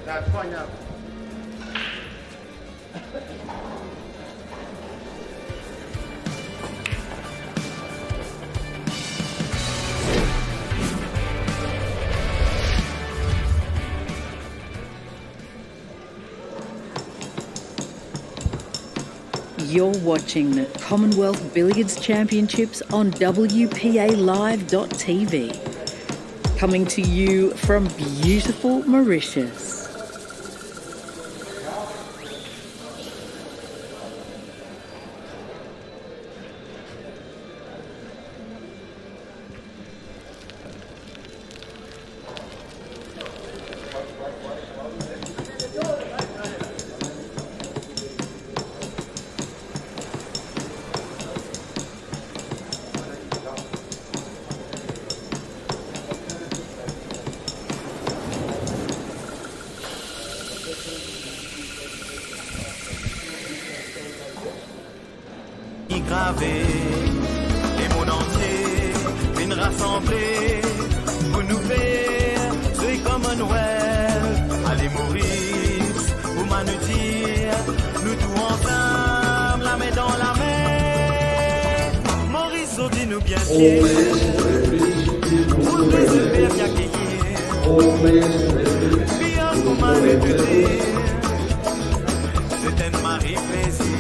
That's fine now. You're watching the Commonwealth Billiards Championships on WPALive.tv. Coming to you from beautiful Mauritius. Gravé, les mondes entiers viennent rassembler pour nous faire ce Commonwealth. Allez Maurice, pour m'annutir, nous tous ensemble, la main dans la main. Maurice, on dit nous bien fiers, pour les super bien accueillir, bien pour ma réputer, c'est un mari plaisir.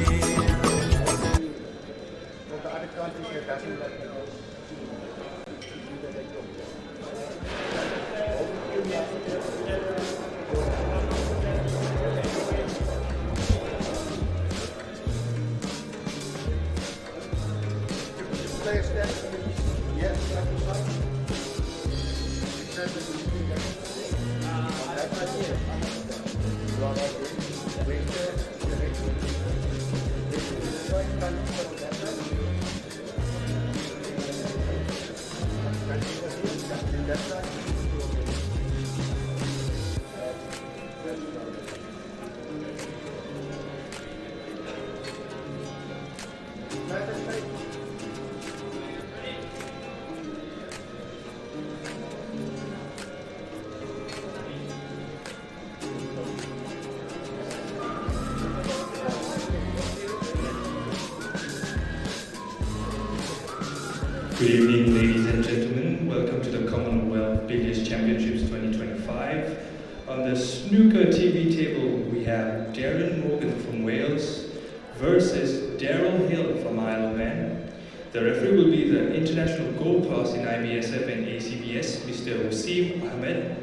Good evening, ladies and gentlemen. Welcome to the Commonwealth Billiards Championships 2025. On the snooker TV table, we have Darren Morgan from Wales versus Daryl Hill from Isle of Man. The referee will be the international gold class in IBSF and ACBS, Mr. Wasim Ahmed.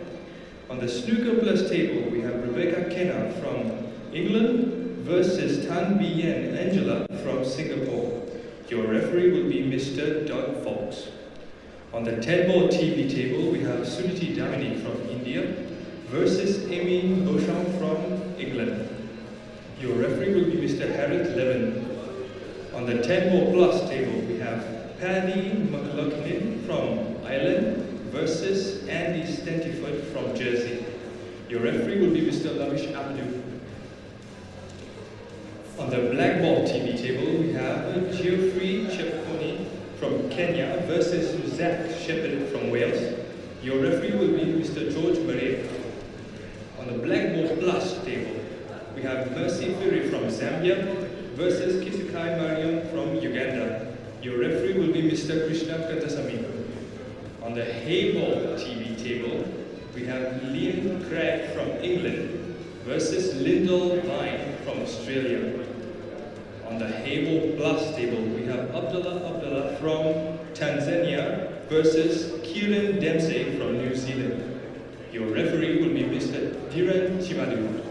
On the snooker plus table, we have Rebecca Kenna from England versus Tan Bien Angela from Singapore. Your referee will be Mr. Doug Fox. On the 10-ball TV table, we have Suniti Damini from India versus Amy Beauchamp from England. Your referee will be Mr. Harriet Levin. On the 10-ball plus table, we have Paddy McLaughlin from Ireland versus Andy Stentiford from Jersey. Your referee will be Mr. Lavish Abdu. On the black ball TV table, we have Geoffrey Chepkoni from Kenya versus Zach Shepherd from Wales. Your referee will be Mr. George Murray. On the black ball plus table, we have Mercy Fury from Zambia versus Kisukai Mariam from Uganda. Your referee will be Mr. Krishna Kantasamy. On the hay ball TV table, we have Leanne Craig from England versus Lindel Vine from Australia. On the Hable Plus table, we have Abdullah from Tanzania versus Kieran Dempsey from New Zealand. Your referee will be Mr. Dhiran Chimadu.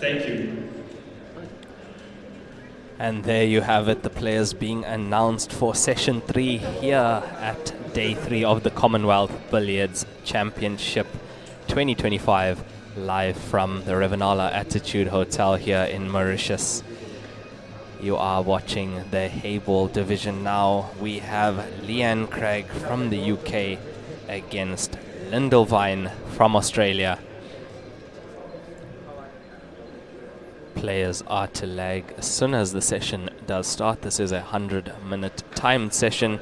Thank you. And there you have it, the players being announced for session 3 here at day 3 of the Commonwealth Billiards Championship 2025, live from the Revanala Attitude Hotel here in Mauritius. You are watching the Hayball division now. We have Leanne Craig from the UK against Lindel Vine from Australia. Players are to lag as soon as the session does start. This is a 100-minute timed session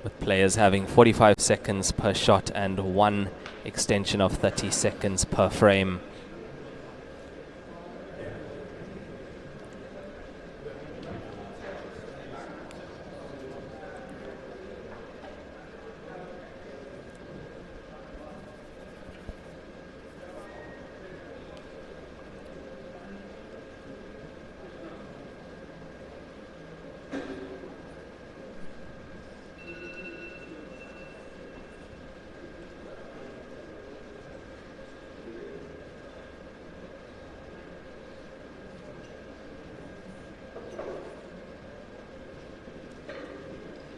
with players having 45 seconds per shot and one extension of 30 seconds per frame.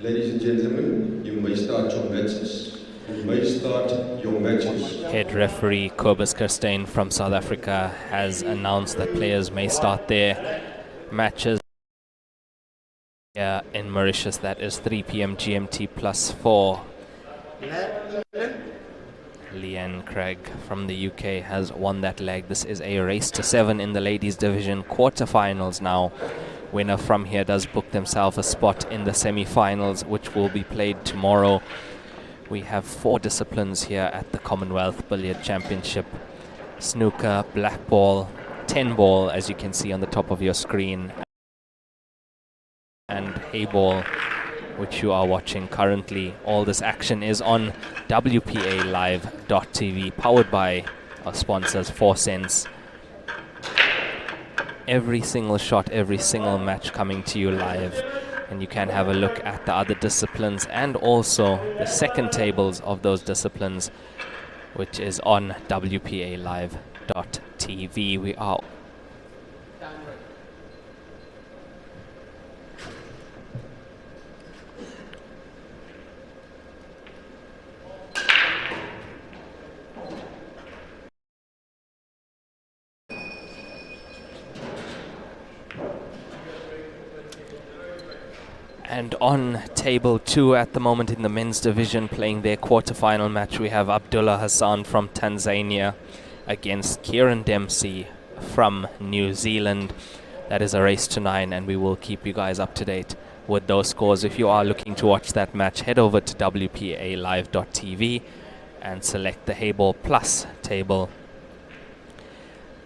Ladies and gentlemen, you may start your matches. You may start your matches. Head referee Kobus Kerstein from South Africa has announced that players may start their matches here in Mauritius. That is 3 p.m. GMT plus 4. Leanne Craig from the UK has won that leg. This is a race to 7 in the ladies division quarterfinals now. Winner from here does book themselves a spot in the semi-finals, which will be played tomorrow. We have 4 disciplines here at the Commonwealth Billiard Championship: snooker, black ball, 10 ball, as you can see on the top of your screen, and hay ball, which you are watching currently. All this action is on WPALive.tv, powered by our sponsors, 4 Cents. Every single shot, every single match coming to you live, and you can have a look at the other disciplines and also the second tables of those disciplines, which is on WPALive.tv. We are And on table 2 at the moment in the men's division, playing their quarterfinal match, we have Abdullah Hassan from Tanzania against Kieran Dempsey from New Zealand. That is a race to 9, and we will keep you guys up to date with those scores. If you are looking to watch that match, head over to WPALive.tv and select the Hayball Plus table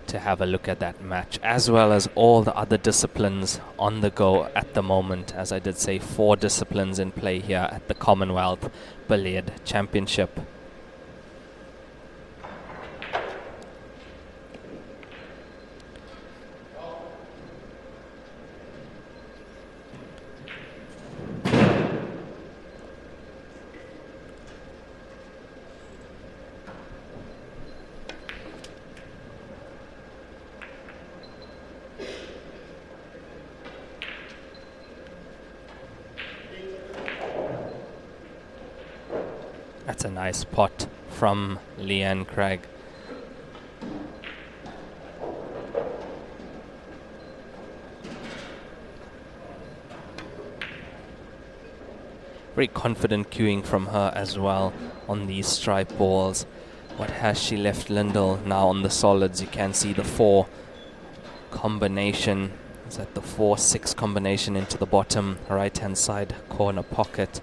to have a look at that match, as well as all the other disciplines on the go at the moment. As I did say, 4 disciplines in play here at the Commonwealth Billiard Championship. That's a nice pot from Leanne Craig. Very confident cueing from her as well on these stripe balls. What has she left Lindel now on the solids? You can see the 4 combination. Is that the 4-6 combination into the bottom right hand side corner pocket?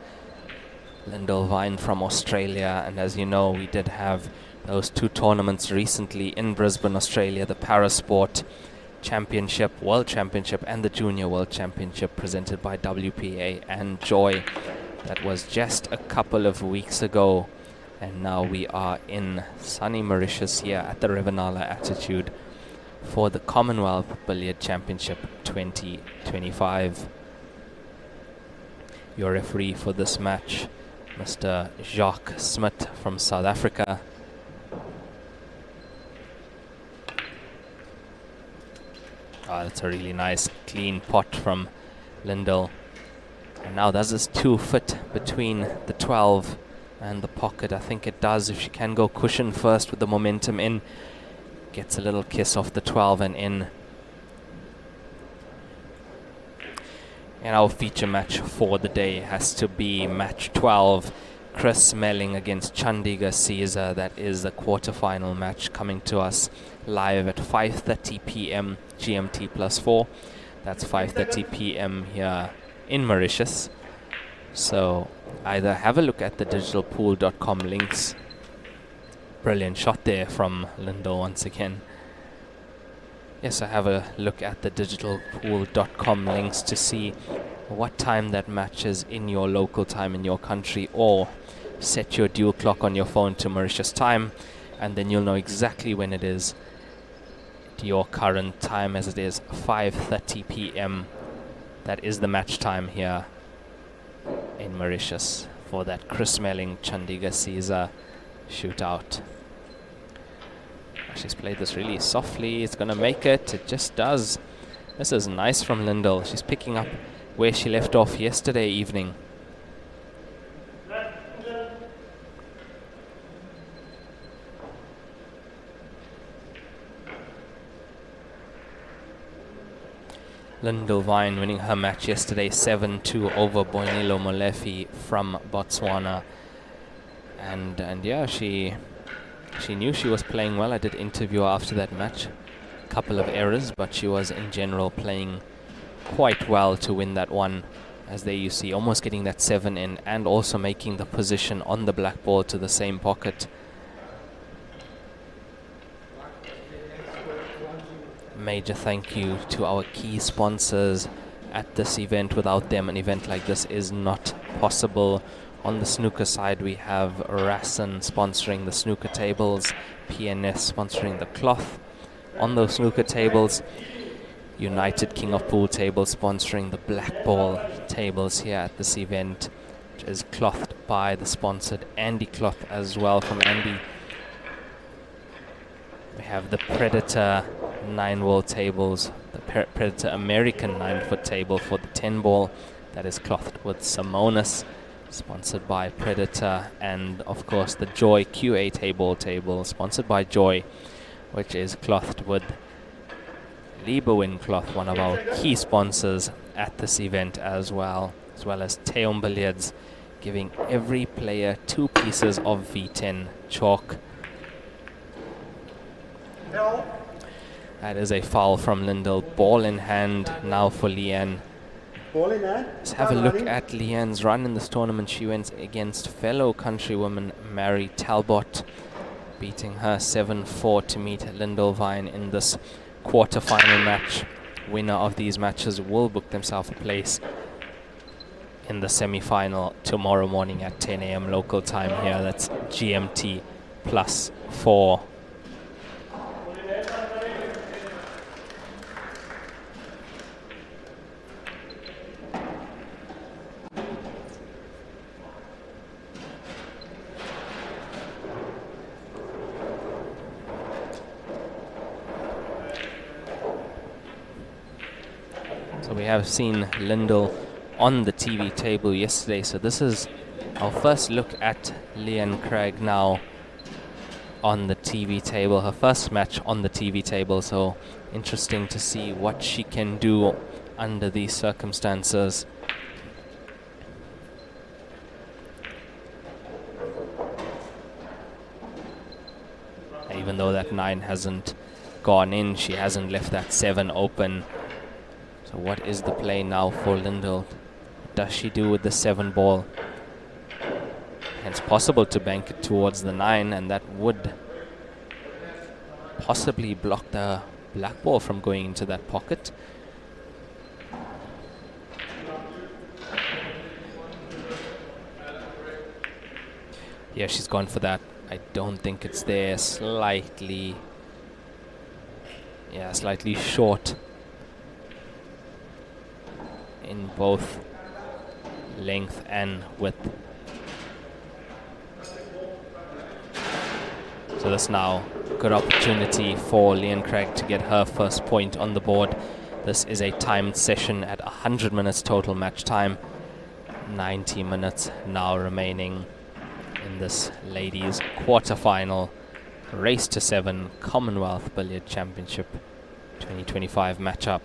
Lindel Vine from Australia, and as you know, we did have those 2 tournaments recently in Brisbane, Australia, the Parasport Championship, World Championship, and the Junior World Championship presented by WPA and Joy. That was just a couple of weeks ago, and now we are in sunny Mauritius here at the Rivanala Attitude for the Commonwealth Billiard Championship 2025. Your referee for this match, Mr. Jacques Smit from South Africa. That's a really nice clean pot from Lindel. And now does this 2 fit between the 12 and the pocket? I think it does. If she can go cushion first with the momentum in, gets a little kiss off the 12 and in. And our feature match for the day has to be match 12, Chris Melling against Chandigarh Caesar. That is the quarterfinal match coming to us live at 5:30 p.m. GMT plus 4. That's 5:30 p.m. here in Mauritius. So either have a look at the digitalpool.com links. Brilliant shot there from Lindel once again. Yes, I have a look at the digitalpool.com links to see what time that match is in your local time in your country, or set your dual clock on your phone to Mauritius time, and then you'll know exactly when it is your current time, as it is 5:30 p.m. That is the match time here in Mauritius for that Chris Melling Chandigarh Caesar shootout. She's played this really softly. It's going to make it. It just does. This is nice from Lindel. She's picking up where she left off yesterday evening. Lindel Vine winning her match yesterday 7-2 over Boinelo Molefe from Botswana. And yeah, she knew she was playing well. I did interview her after that match. A couple of errors, but she was in general playing quite well to win that one. As there you see, almost getting that 7 in and also making the position on the black ball to the same pocket. Major thank you to our key sponsors at this event. Without them, an event like this is not possible. On the snooker side, we have Rassen sponsoring the snooker tables, PNS sponsoring the cloth on those snooker tables, United King of Pool tables sponsoring the black ball tables here at this event, which is clothed by the sponsored Andy Cloth as well from Andy. We have the Predator 9-wall tables, the Predator American 9-foot table for the 10-ball that is clothed with Simonis, sponsored by Predator, and of course the Joy QA table sponsored by Joy, which is clothed with Lieberwin Cloth, one of our key sponsors at this event as well as Teom Billiards, giving every player 2 pieces of V10 chalk. That is a foul from Lindel. Ball in hand now for Leanne. Let's have a look at Leanne's run in this tournament. She went against fellow countrywoman Mary Talbot, beating her 7-4 to meet Lindel Vine in this quarter-final match. Winner of these matches will book themselves a place in the semi-final tomorrow morning at 10 a.m. local time here. That's GMT +4. So we have seen Lindel on the TV table yesterday. So this is our first look at Leanne Craig now on the TV table. Her first match on the TV table. So interesting to see what she can do under these circumstances. Even though that 9 hasn't gone in, she hasn't left that 7 open. So what is the play now for Lindel? What does she do with the 7 ball? And it's possible to bank it towards the 9, and that would possibly block the black ball from going into that pocket. Yeah, she's gone for that. I don't think it's there. Slightly short in both length and width. So that's now a good opportunity for Leanne Craig to get her first point on the board. This is a timed session at 100 minutes total match time. 90 minutes now remaining in this ladies quarter-final race to 7 Commonwealth Billiard Championship 2025 matchup.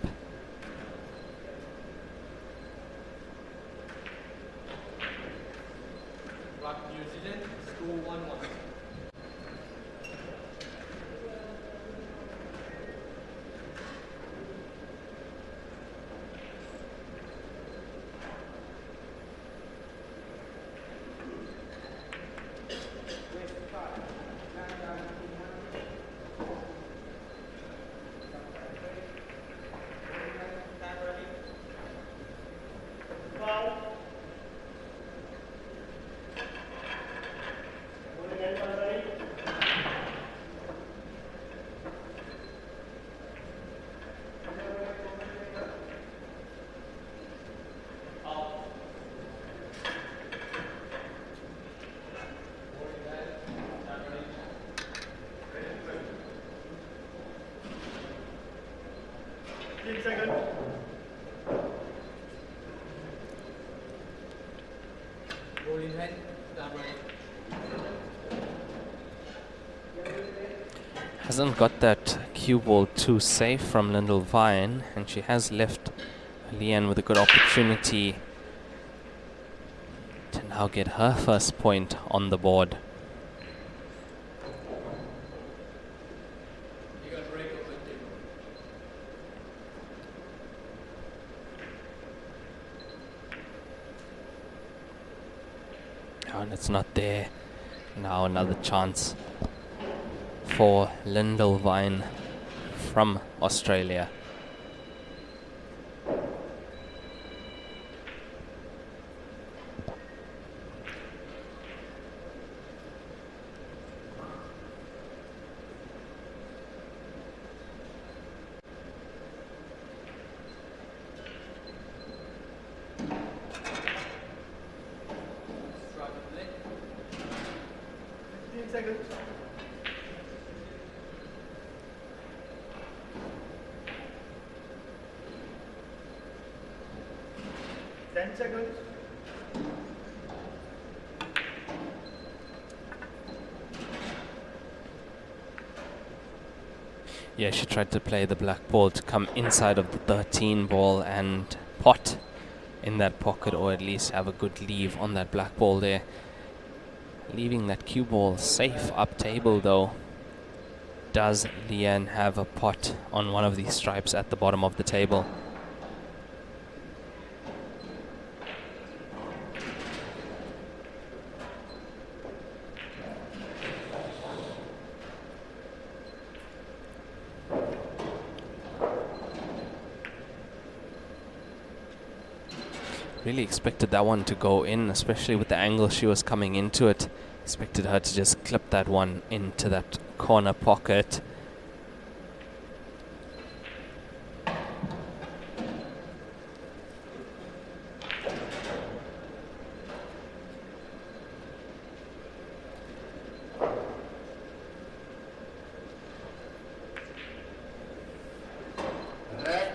Hasn't got that cue ball too safe from Lindel Vine, and she has left Leanne with a good opportunity to now get her first point on the board. Oh, and it's not there. Now another chance for Lindel Vine from Australia. Yeah, she tried to play the black ball to come inside of the 13 ball and pot in that pocket, or at least have a good leave on that black ball there. Leaving that cue ball safe up table though. Does Leanne have a pot on one of these stripes at the bottom of the table? Really expected that one to go in, especially with the angle she was coming into it. Expected her to just clip that one into that corner pocket.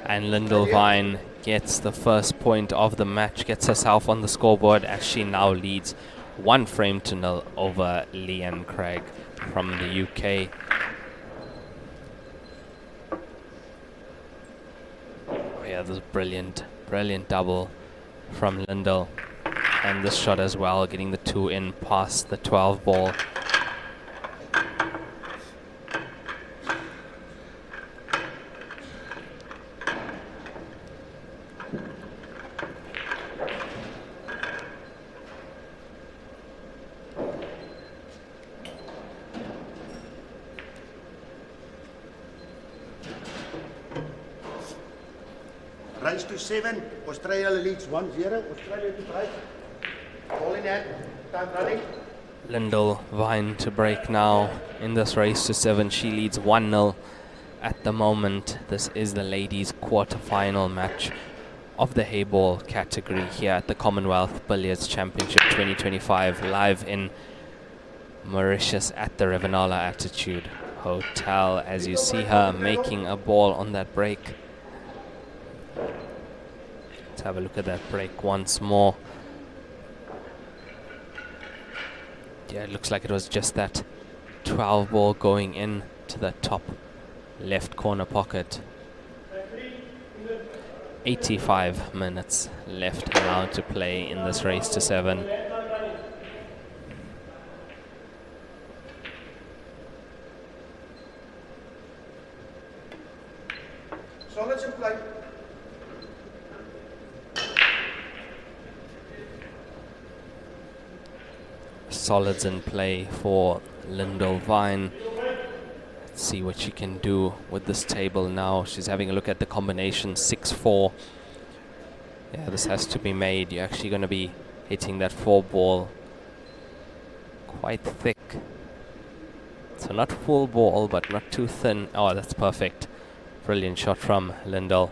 And Lindel Vine gets the first point of the match, gets herself on the scoreboard as she now leads 1-0 over Leanne Craig from the UK. Oh yeah, this is brilliant double from Lindel. And this shot as well, getting the 2 in past the 12 ball. Runs to 7. Australia leads 1-0. Australia to break. Ball in hand. Time running. Lindel Vine to break now in this race to 7. She leads 1-0 at the moment. This is the ladies' quarter-final match of the hayball category here at the Commonwealth Billiards Championship 2025, live in Mauritius at the Revenala Attitude Hotel, as you see her making a ball on that break. Let's have a look at that break once more. Yeah, it looks like it was just that 12 ball going in to the top left corner pocket. 85 minutes left now to play in this race to 7. Solids in play. Solids in play for Lindel Vine. Let's see what she can do with this table now. She's having a look at the combination 6-4. Yeah, this has to be made. You're actually going to be hitting that 4 ball quite thick. So not full ball, but not too thin. Oh, that's perfect. Brilliant shot from Lindel.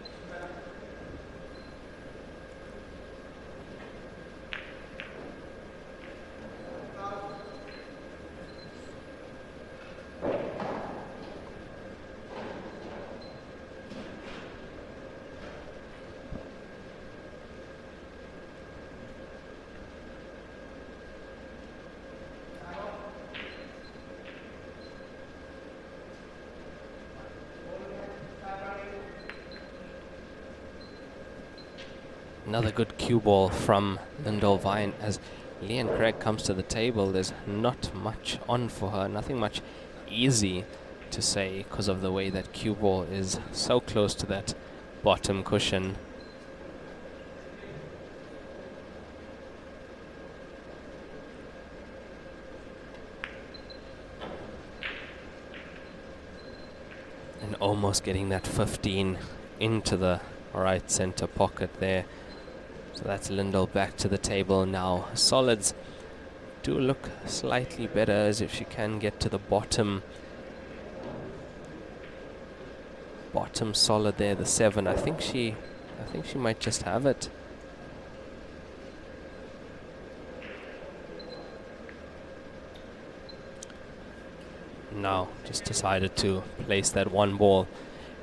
Another good cue ball from Lindel Vine as Leanne Craig comes to the table. There's not much on for her, nothing much easy to say because of the way that cue ball is so close to that bottom cushion. And almost getting that 15 into the right center pocket there. So that's Lindel back to the table now. Solids do look slightly better, as if she can get to the bottom solid there, the 7. I think she might just have it. Now just decided to place that one ball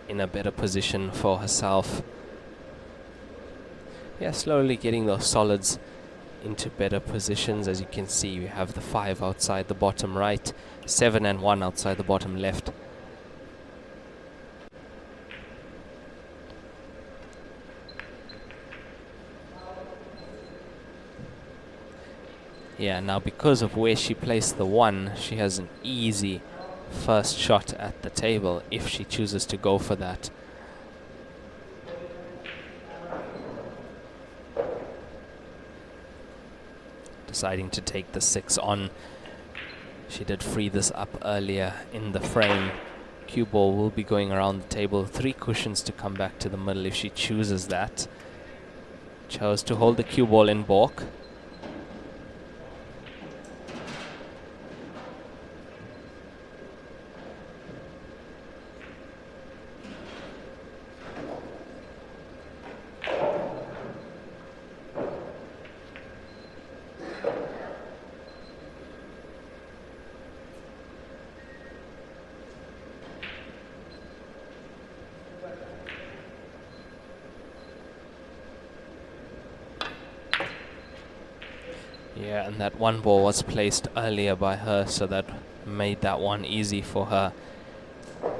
in a better position for herself. Yeah, slowly getting those solids into better positions. As you can see, we have the 5 outside the bottom right, 7 and 1 outside the bottom left. Yeah, now because of where she placed the 1, she has an easy first shot at the table if she chooses to go for that. Deciding to take the 6 on. She did free this up earlier in the frame. Cue ball will be going around the table. 3 cushions to come back to the middle if she chooses that. Chose to hold the cue ball in balk. Yeah, and that one ball was placed earlier by her, so that made that one easy for her.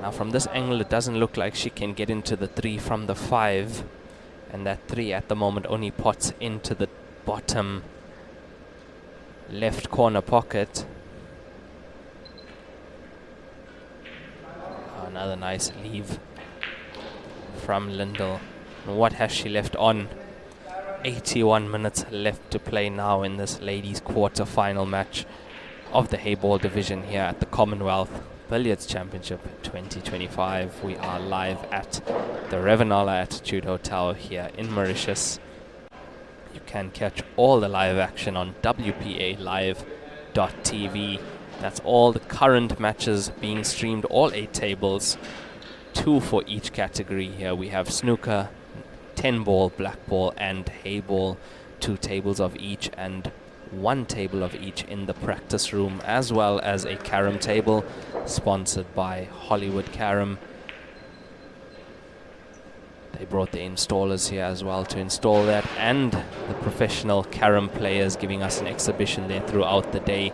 Now from this angle, it doesn't look like she can get into the 3 from the 5. And that 3 at the moment only pots into the bottom left corner pocket. Another nice leave from Lindel. And what has she left on? 81 minutes left to play now in this ladies quarter-final match of the Hayball division here at the Commonwealth Billiards Championship 2025. We are live at the Revanala Attitude Hotel here in Mauritius. You can catch all the live action on WPAlive.tv. That's all the current matches being streamed, all 8 tables, 2 for each category here. We have snooker, 10 ball, black ball and hay ball, 2 tables of each and 1 table of each in the practice room, as well as a carom table sponsored by Hollywood Carom. They brought the installers here as well to install that, and the professional carom players giving us an exhibition there throughout the day.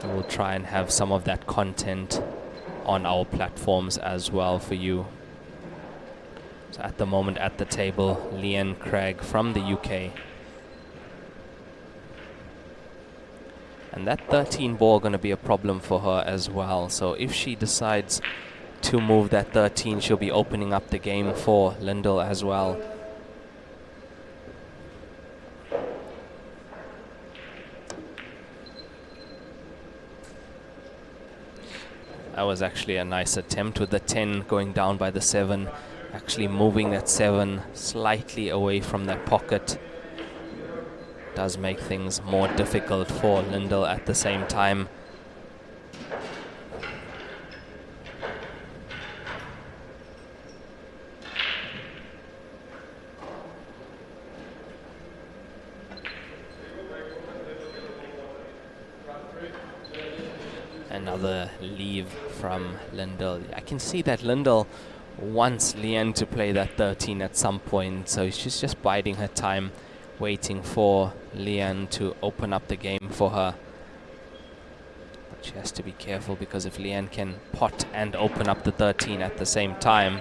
We'll try and have some of that content on our platforms as well for you. So at the moment at the table, Leanne Craig from the UK. And that 13 ball going to be a problem for her as well. So if she decides to move that 13, she'll be opening up the game for Lindel as well. That was actually a nice attempt with the 10 going down by the 7. Actually moving that 7 slightly away from that pocket does make things more difficult for Lindel at the same time. Another leave from Lindel. I can see that Lindel wants Leanne to play that 13 at some point, so she's just biding her time, waiting for Leanne to open up the game for her. But she has to be careful, because if Leanne can pot and open up the 13 at the same time,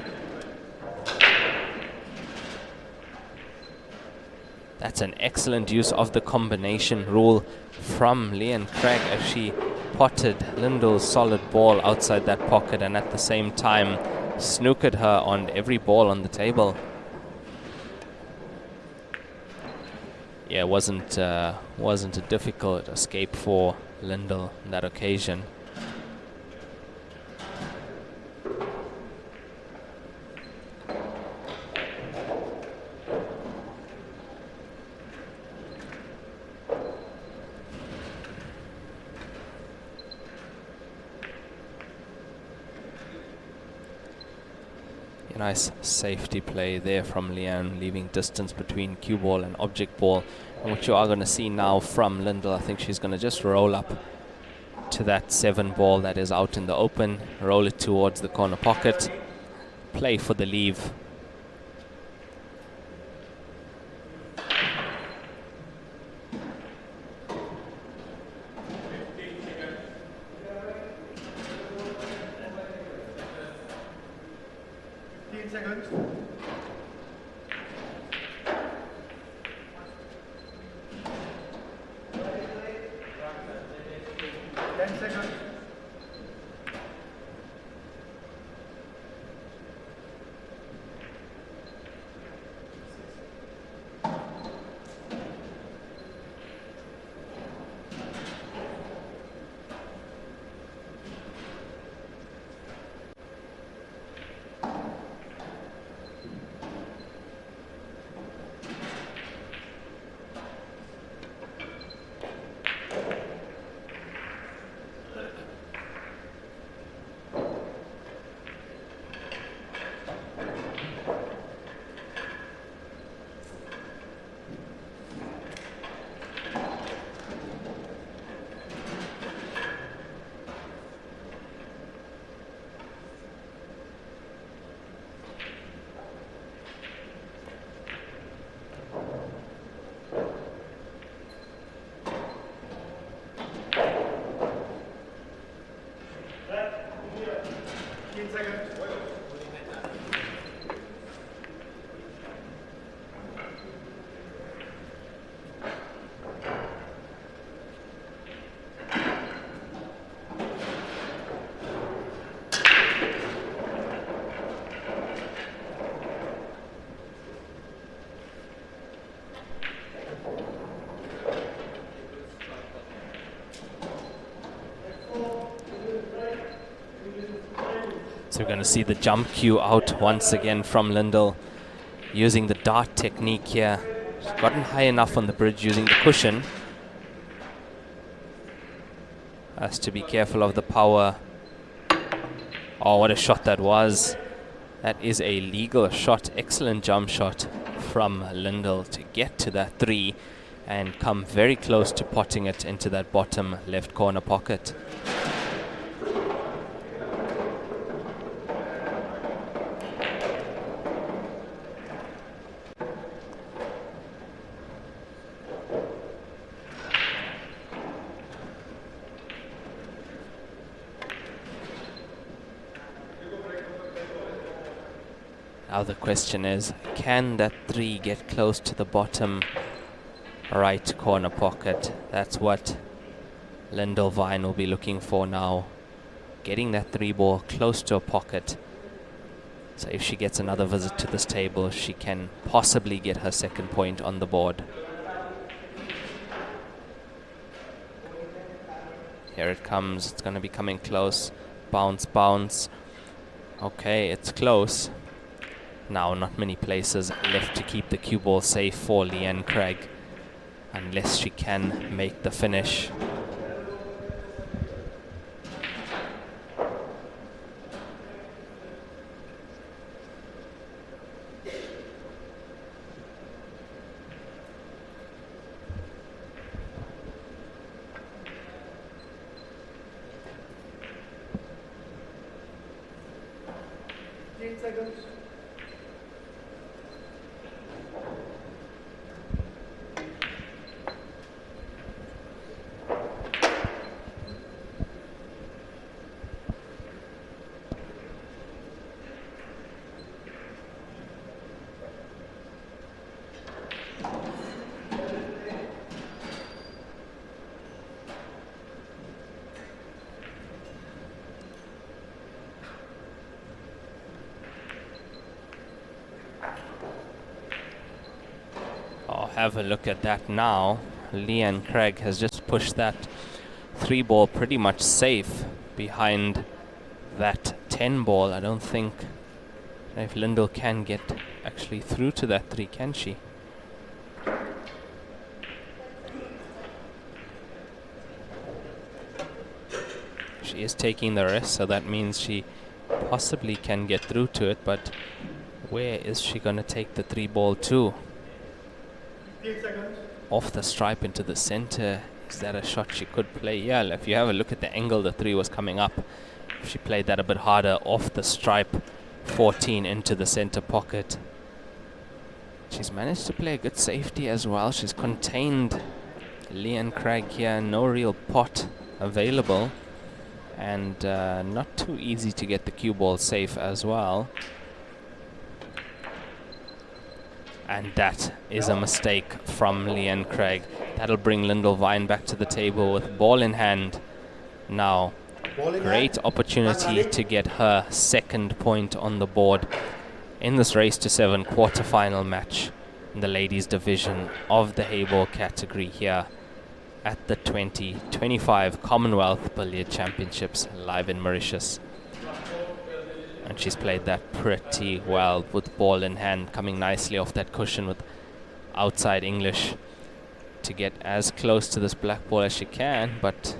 That's an excellent use of the combination rule from Leanne Craig as she potted Lindel's solid ball outside that pocket and at the same time snookered her on every ball on the table. Yeah, it wasn't a difficult escape for Lindel on that occasion. A nice safety play there from Leanne, leaving distance between cue ball and object ball. And what you are going to see now from Lindel, I think she's going to just roll up to that 7 ball that is out in the open, roll it towards the corner pocket, play for the leave. So we're going to see the jump cue out once again from Lindel, using the dart technique here. She's gotten high enough on the bridge using the cushion. Has to be careful of the power. Oh, what a shot that was. That is a legal shot. Excellent jump shot from Lindel to get to that 3 and come very close to potting it into that bottom left corner pocket. Now the question is, can that 3 get close to the bottom right corner pocket? That's what Lindel Vine will be looking for now. Getting that 3 ball close to a pocket. So if she gets another visit to this table, she can possibly get her second point on the board. Here it comes. It's going to be coming close. Bounce, bounce. Okay, it's close. Now not many places left to keep the cue ball safe for Leanne Craig, unless she can make the finish. have a look at that now. Leanne Craig has just pushed that 3 ball pretty much safe behind that 10 ball. I don't think if Lindel can get actually through to that 3, can she? She is taking the risk, so that means she possibly can get through to it, but where is she going to take the 3 ball to? Off the stripe into the center. Is that a shot she could play? Yeah, if you have a look at the angle the 3 was coming up, if she played that a bit harder off the stripe, 14 into the center pocket. She's managed to play a good safety as well. She's contained Leanne Craig here. No real pot available, and not too easy to get the cue ball safe as well. And that is a mistake from Leanne Craig. That'll bring Lindel Vine back to the table with ball in hand. Now, great opportunity to get her 2nd point on the board in this race to 7 quarterfinal match in the ladies division of the Hayball category here at the 2025 Commonwealth Billiard Championships live in Mauritius. And she's played that pretty well with ball in hand, coming nicely off that cushion with outside English to get as close to this black ball as she can, but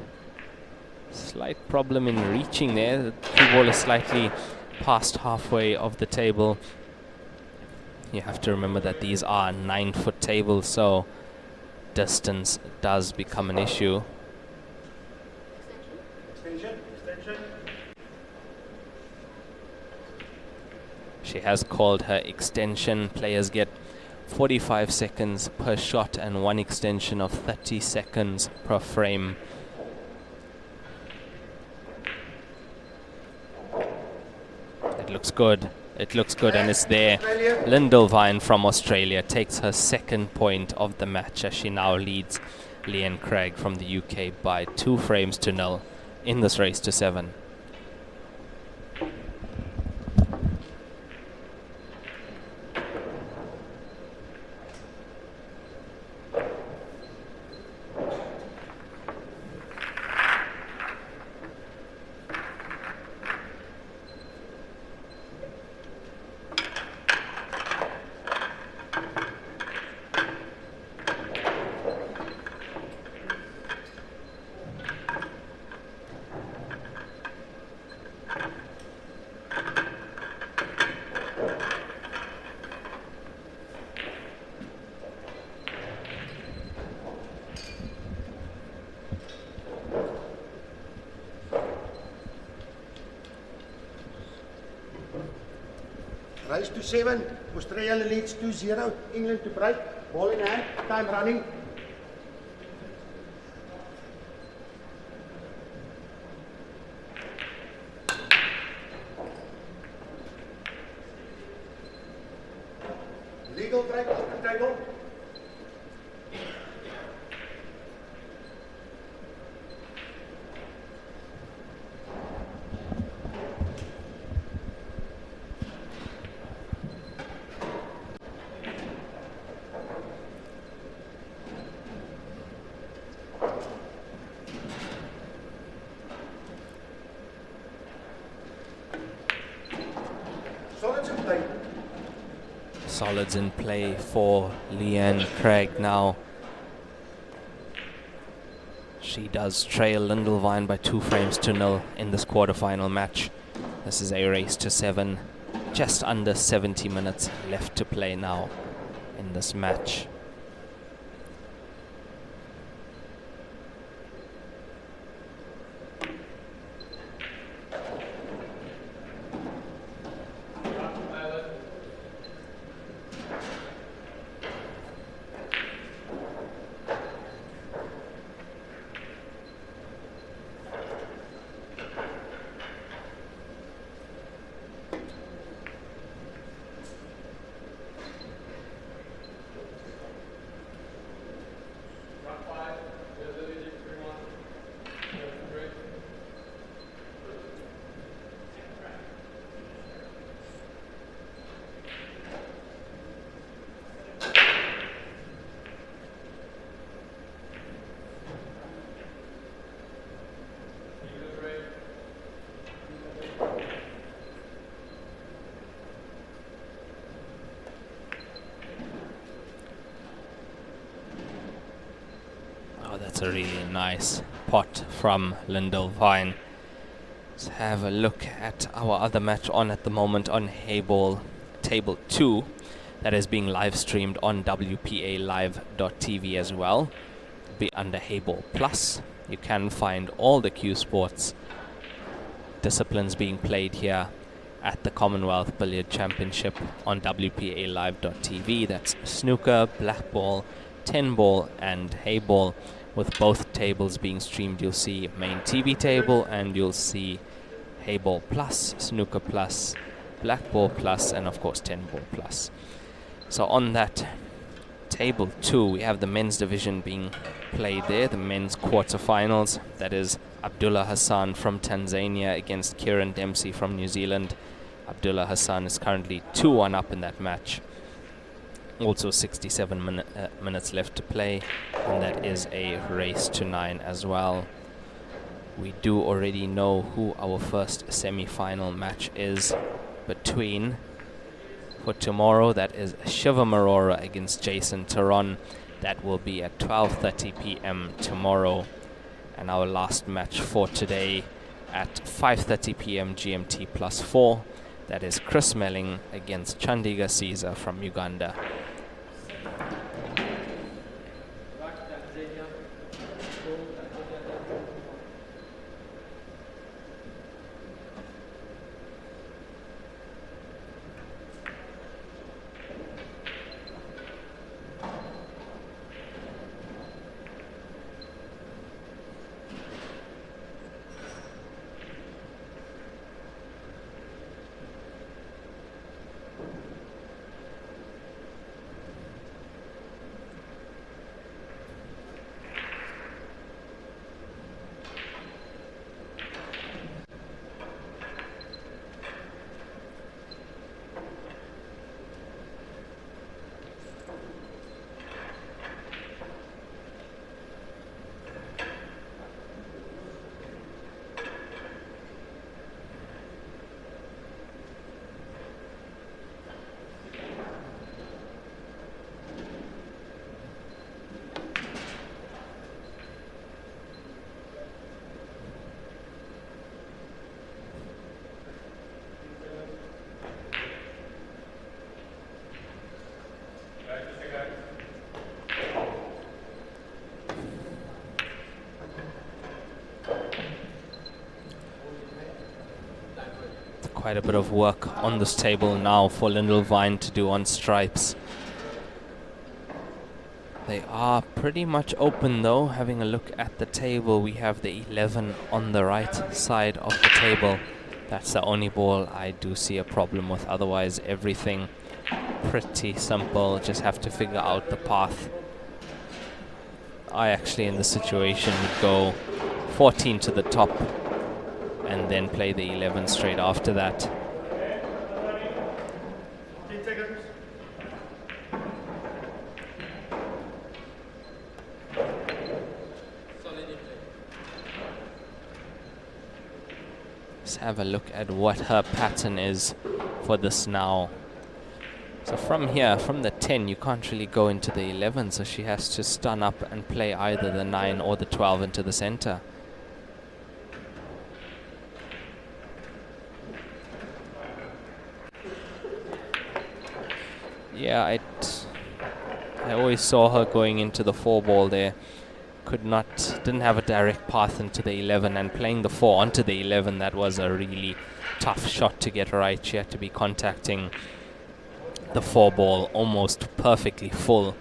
slight problem in reaching there. The cue ball is slightly past halfway of the table. You have to remember that these are 9-foot tables, so distance does become an issue. Extension. She has called her extension. Players get 45 seconds per shot and 1 extension of 30 seconds per frame. It looks good. It looks good, and it's there. Lindel Vine from Australia takes her 2nd point of the match as she now leads Leanne Craig from the UK by 2 frames to 0 in this race to 7. Race to 7. Australia leads 2-0. England to break. Ball in hand. Time running. Legal break off the table. Solids in play for Leanne Craig now. She does trail Lindel Vine by 2 frames to 0 in this quarterfinal match. This is a race to 7. Just under 70 minutes left to play now in this match. a really nice pot from Lindel Vine. Let's have a look at our other match on at the moment on Hayball Table 2. That is being live streamed on WPAlive.tv as well. Be under Hayball Plus. You can find all the Q Sports disciplines being played here at the Commonwealth Billiard Championship on WPAlive.tv. That's snooker, blackball, 10-ball and Hayball. With both tables being streamed, you'll see main TV table and you'll see Hayball Plus, snooker plus, blackball plus and of course 10-ball plus. So on that table 2, we have the men's division being played there, the men's quarterfinals. That is Abdullah Hassan from Tanzania against Kieran Dempsey from New Zealand. Abdullah Hassan is currently 2-1 up in that match. Also 67 minutes left to play, and that is a race to 9 as well. We do already know who our first semi-final match is between. For tomorrow, that is Shiva Marora against Jason Taron. That will be at 12:30 p.m. tomorrow. And our last match for today at 5:30 p.m. GMT +4. That is Chris Melling against Chandiga Caesar from Uganda. Quite a bit of work on this table now for Lindel Vine to do on stripes. They are pretty much open though. Having a look at the table, we have the 11 on the right side of the table. That's the only ball I do see a problem with. Otherwise, everything pretty simple. Just have to figure out the path. I actually, in this situation, would go 14 to the top and then play the 11 straight after that. Let's have a look at what her pattern is for this now. So from here, from the 10, you can't really go into the 11, so she has to stun up and play either the 9 or the 12 into the center. Yeah, I always saw her going into the 4 ball there. Didn't have a direct path into the 11, and playing the 4 onto the 11, that was a really tough shot to get right. She had to be contacting the 4 ball almost perfectly full.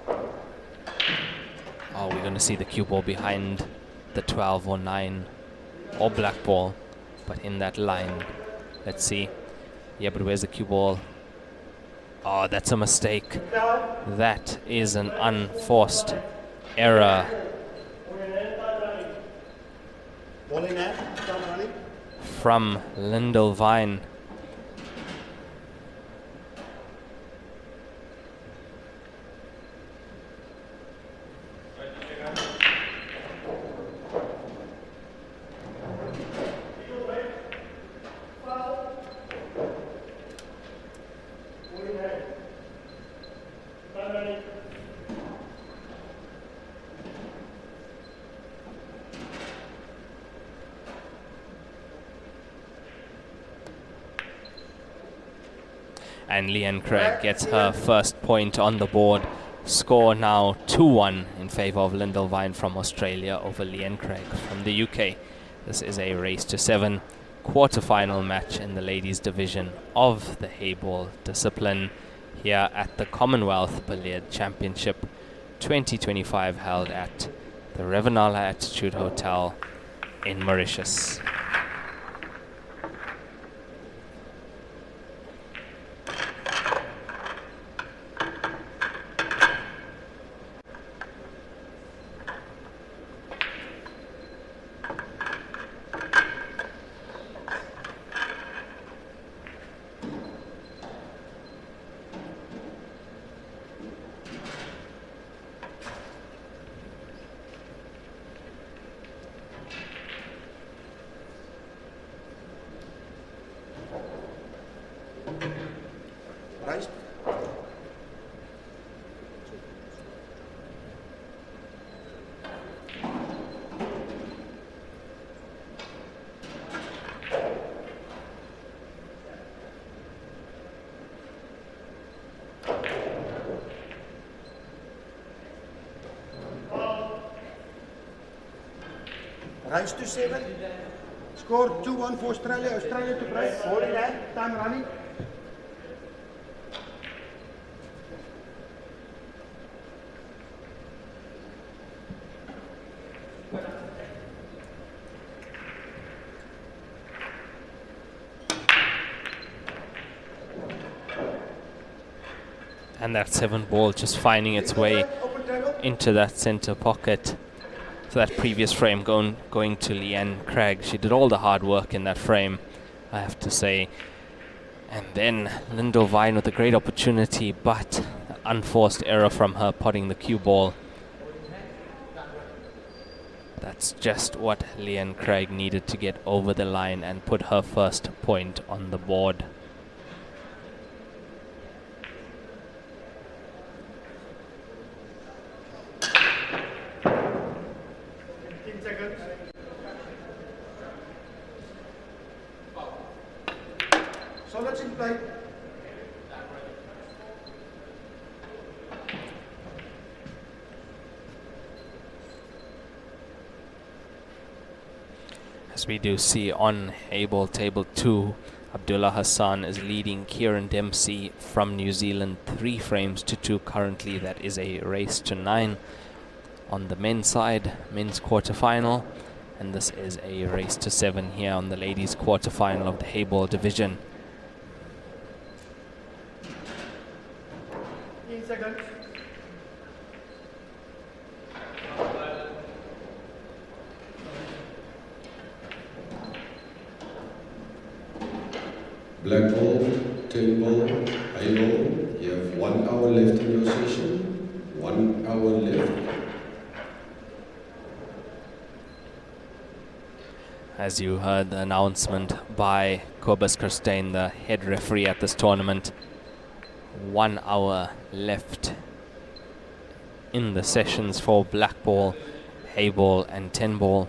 Oh, we're going to see the cue ball behind the 12 or 9 or black ball, but in that line. Let's see. Yeah, but where's the cue ball? Oh, that's a mistake. That is an unforced error. From Lindel Vine. And Leanne Craig gets her first point on the board. Score now 2-1 in favor of Lindel Vine from Australia over Leanne Craig from the UK. This is a race to 7 quarter-final match in the ladies division of the Hayball discipline here at the Commonwealth Billiard Championship 2025, held at the Revanala Attitude Hotel in Mauritius. Right? Rise to 7. Score 2-1 for Australia. Australia to break. Hold it there. Time running. And that 7 ball just finding its way into that center pocket. So that previous frame going to Leanne Craig. She did all the hard work in that frame, I have to say. And then Lindel Vine with a great opportunity, but unforced error from her potting the cue ball. That's just what Leanne Craig needed to get over the line and put her first point on the board. So let's in play. As we do see on Hayball Table 2, Abdullah Hassan is leading Kieran Dempsey from New Zealand 3 frames to 2 currently. That is a race to 9 on the men's side, men's quarterfinal. And this is a race to 7 here on the ladies quarterfinal of the Hayball division. 15 seconds. Black ball, 10 ball, high ball. You have 1 hour left in your session. 1 hour left. As you heard the announcement by Kobus Kerstein, the head referee at this tournament, 1 hour left in the sessions for black ball, hay ball and 10 ball.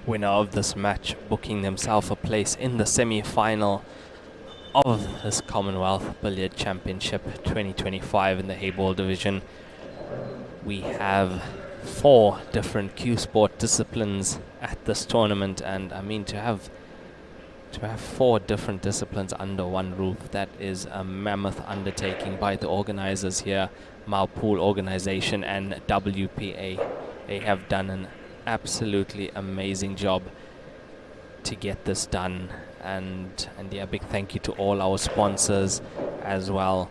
winner of this match, booking themselves a place in the semi-final of this Commonwealth Billiard Championship 2025 in the Hayball division. We have 4 different cue sport disciplines at this tournament, and I mean, to have 4 different disciplines under one roof, that is a mammoth undertaking by the organizers here, Malpool Organization and WPA. They have done an absolutely amazing job to get this done, and yeah, big thank you to all our sponsors as well.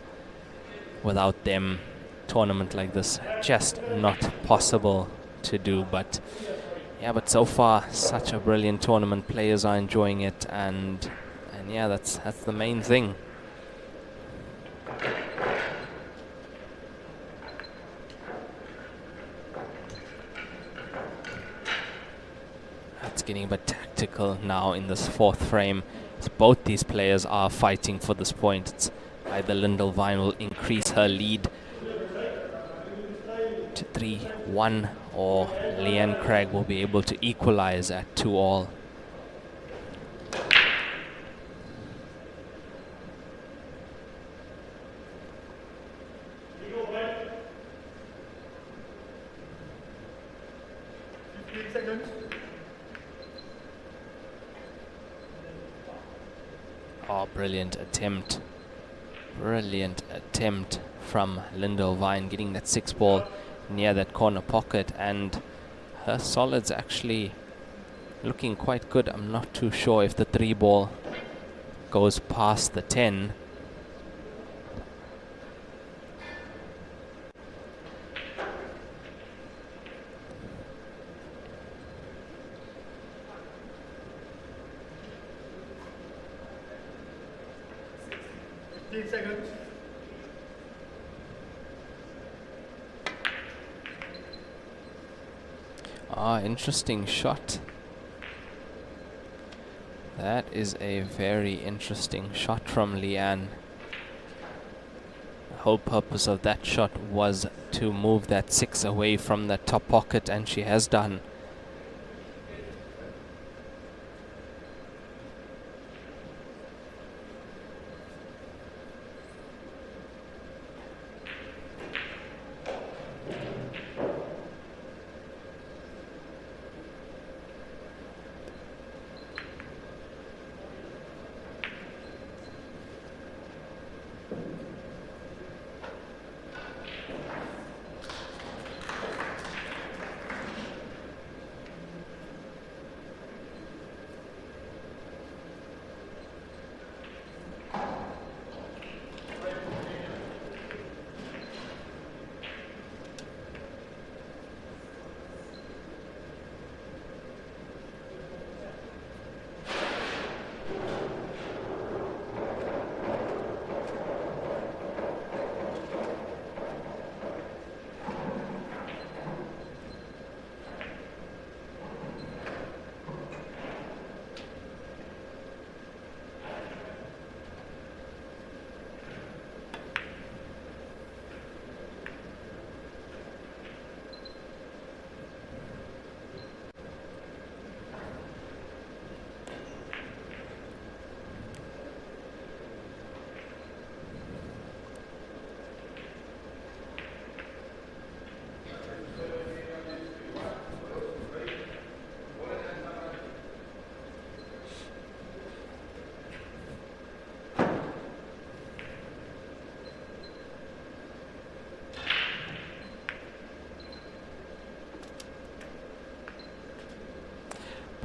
Without them, tournament like this just not possible to do. But yeah, but so far such a brilliant tournament. Players are enjoying it, and yeah, that's the main thing. It's getting a bit tactical now in this 4th frame. So both these players are fighting for this point. It's either Lindel Vine will increase her lead to 3-1, or Leanne Craig will be able to equalize at 2-all. Oh, brilliant attempt. Brilliant attempt from Lindel Vine, getting that 6 ball near that corner pocket, and her solids actually looking quite good. I'm not too sure if the 3 ball goes past the 10. Seconds. Interesting shot. That is a very interesting shot from Leanne. The whole purpose of that shot was to move that 6 away from the top pocket, and she has done.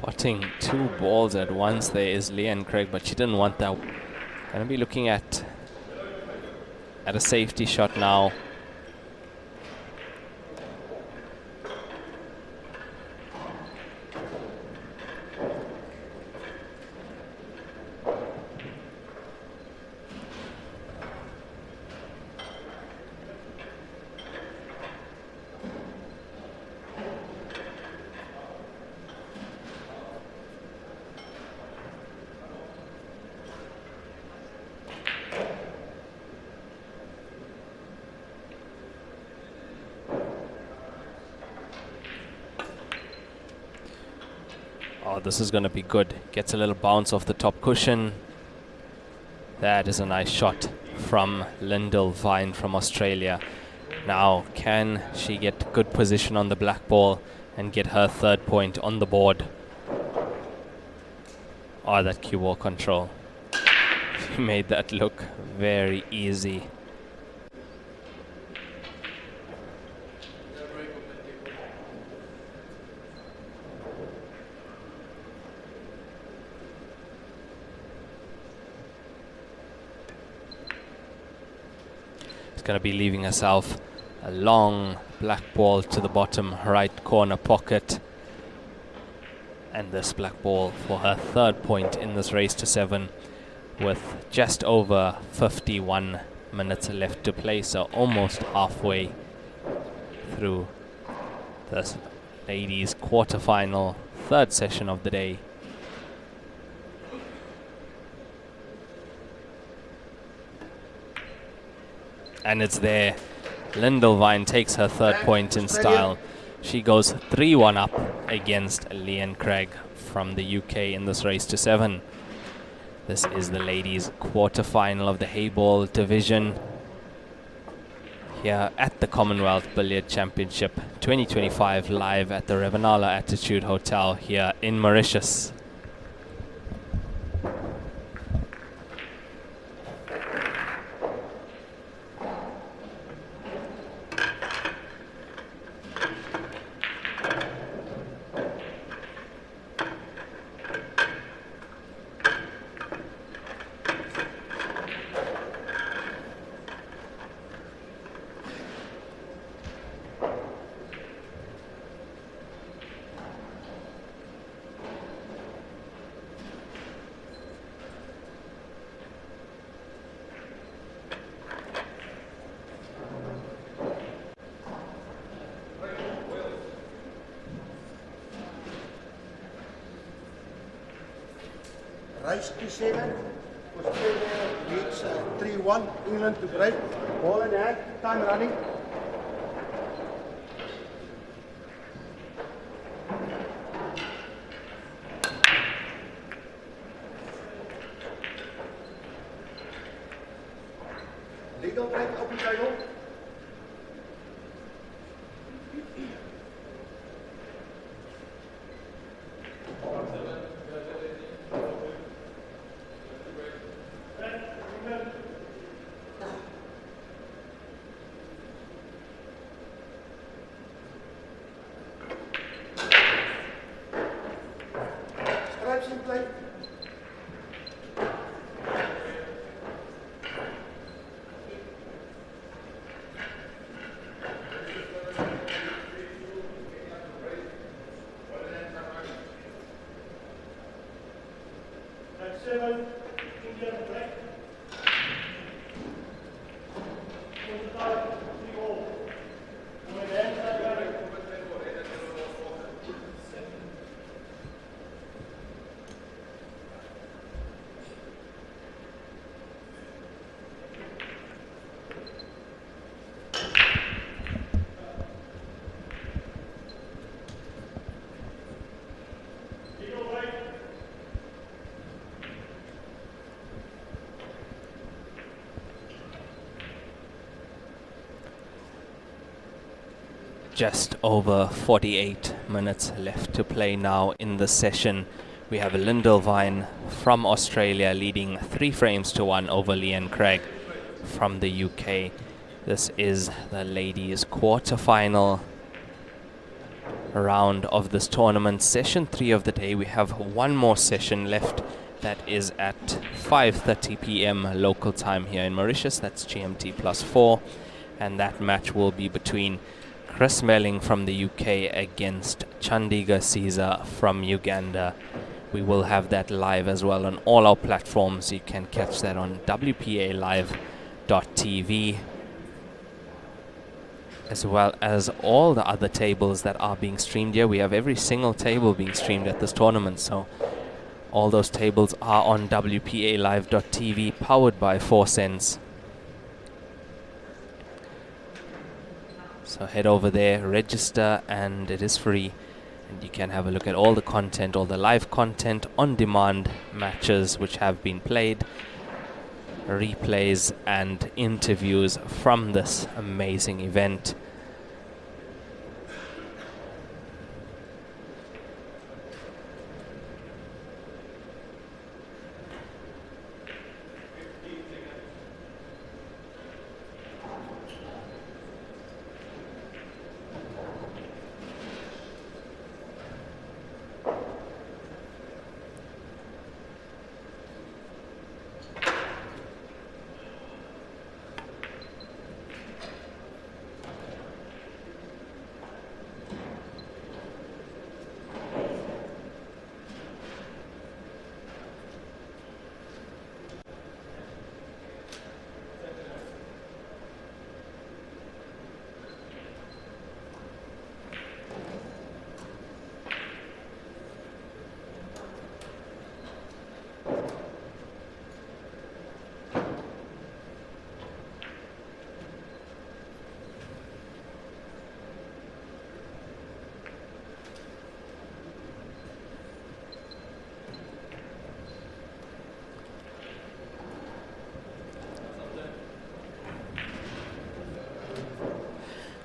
Potting 2 balls at once there is Leanne Craig, but she didn't want that. Gonna be looking at a safety shot now. Oh, this is going to be good. Gets a little bounce off the top cushion. That is a nice shot from Lindel Vine from Australia. Now, can she get good position on the black ball and get her third point on the board? Oh, that cue ball control. She made that look very easy. Going to be leaving herself a long black ball to the bottom right corner pocket, and this black ball for her third point in this race to 7 with just over 51 minutes left to play, so almost halfway through this ladies quarterfinal third session of the day. And it's there. Lindel Vine takes her third point in style. She goes 3-1 up against Leanne Craig from the UK in this race to 7. This is the ladies' quarterfinal of the Hayball division here at the Commonwealth Billiard Championship 2025, live at the Revanala Attitude Hotel here in Mauritius. Race to 7. Australia leads 3-1. England to break. Ball in hand. Time running. Legal break, open table. Stripes in play. Just over 48 minutes left to play now in the session. We have Lindel Vine from Australia leading 3 frames to 1 over Leanne Craig from the UK. This is the ladies' quarterfinal round of this tournament. Session 3 of the day. We have one more session left. That is at 5:30 p.m. local time here in Mauritius. That's GMT +4. And that match will be between Chris Melling from the UK against Chandiga Caesar from Uganda. We will have that live as well on all our platforms. You can catch that on wpalive.tv, as well as all the other tables that are being streamed here. We have every single table being streamed at this tournament, so all those tables are on wpalive.tv, powered by 4 Cents. So head over there, register, and it is free. And you can have a look at all the content, all the live content, on-demand matches which have been played, replays and interviews from this amazing event.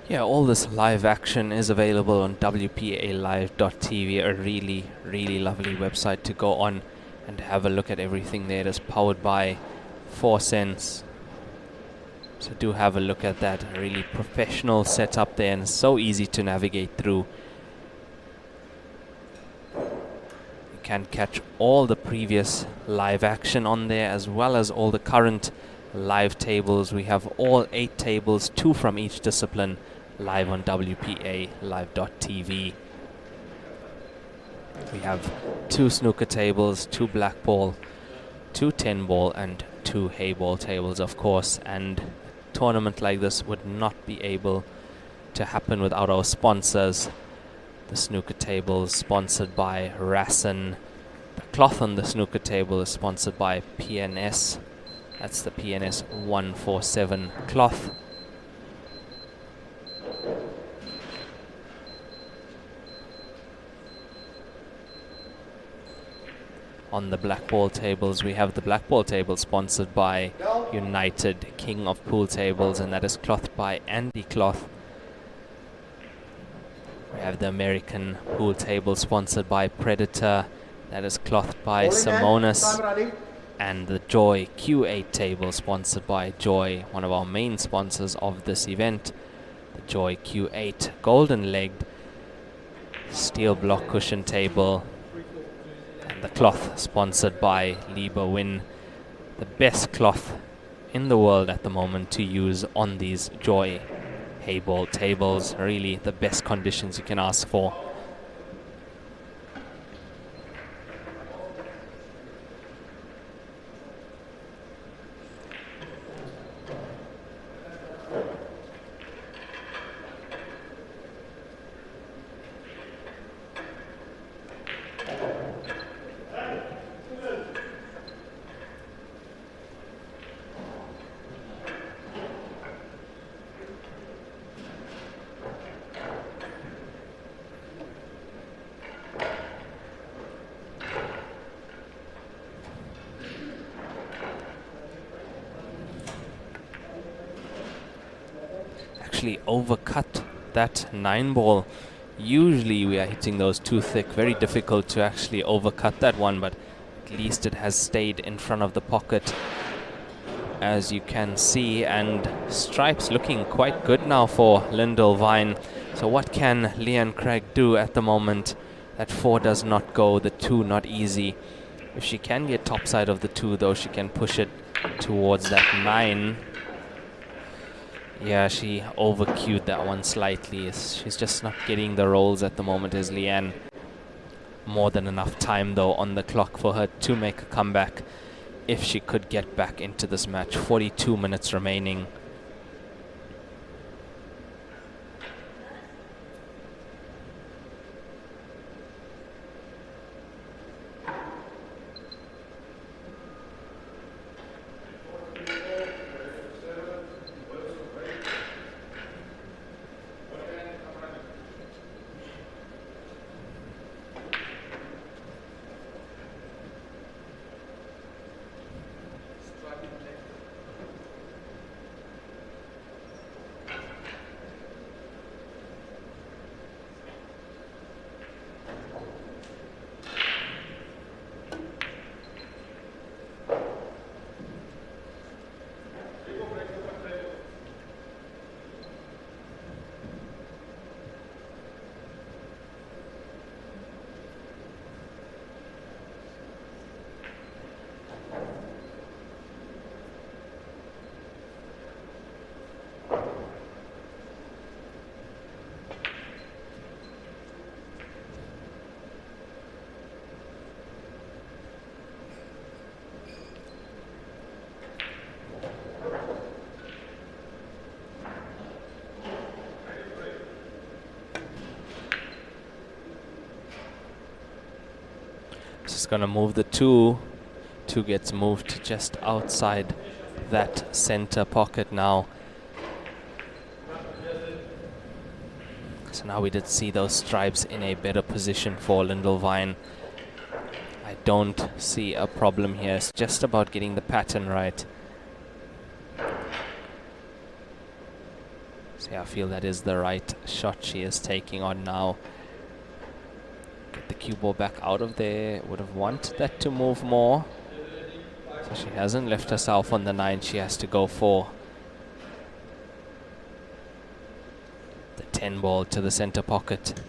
Yeah, all this live action is available on WPAlive.tv, a really, really lovely website to go on and have a look at everything there. It is powered by 4 Cents. So do have a look at that. A really professional setup there and so easy to navigate through. You can catch all the previous live action on there as well as all the current live tables. We have all 8 tables, 2 from each discipline, live on WPAlive.tv. We have 2 snooker tables, 2 black ball, 2 10 ball and 2 hay ball tables, of course. And a tournament like this would not be able to happen without our sponsors. The snooker table is sponsored by Rassen. The cloth on the snooker table is sponsored by PNS. That's the PNS 147 cloth. On the black ball tables, we have the black ball table sponsored by United, King of Pool Tables, and that is clothed by Andy Cloth. We have the American pool table sponsored by Predator, that is clothed by Simonis. And the Joy Q8 table sponsored by Joy, one of our main sponsors of this event. The Joy Q8 golden legged steel block cushion table. And the cloth sponsored by Lieber Win, the best cloth in the world at the moment to use on these Joy Hayball tables. Really the best conditions you can ask for. Overcut that 9 ball. Usually we are hitting those too thick, very difficult to actually overcut that one, but at least it has stayed in front of the pocket, as you can see. And stripes looking quite good now for Lindel Vine. So what can Leanne Craig do at the moment? That 4 does not go, the 2 not easy. If she can get top side of the 2 though, she can push it towards that 9. Yeah, she over-cued that one slightly. She's just not getting the rolls at the moment as Leanne. More than enough time though on the clock for her to make a comeback if she could get back into this match. 42 minutes remaining. Just gonna move the two. Two gets moved just outside that center pocket now. So now we did see those stripes in a better position for Lindel Vine. I don't see a problem here. It's just about getting the pattern right. So yeah, I feel that is the right shot she is taking on now. Get the cue ball back out of there. Would have wanted that to move more. So she hasn't left herself on the 9. She has to go for the 10 ball to the center pocket.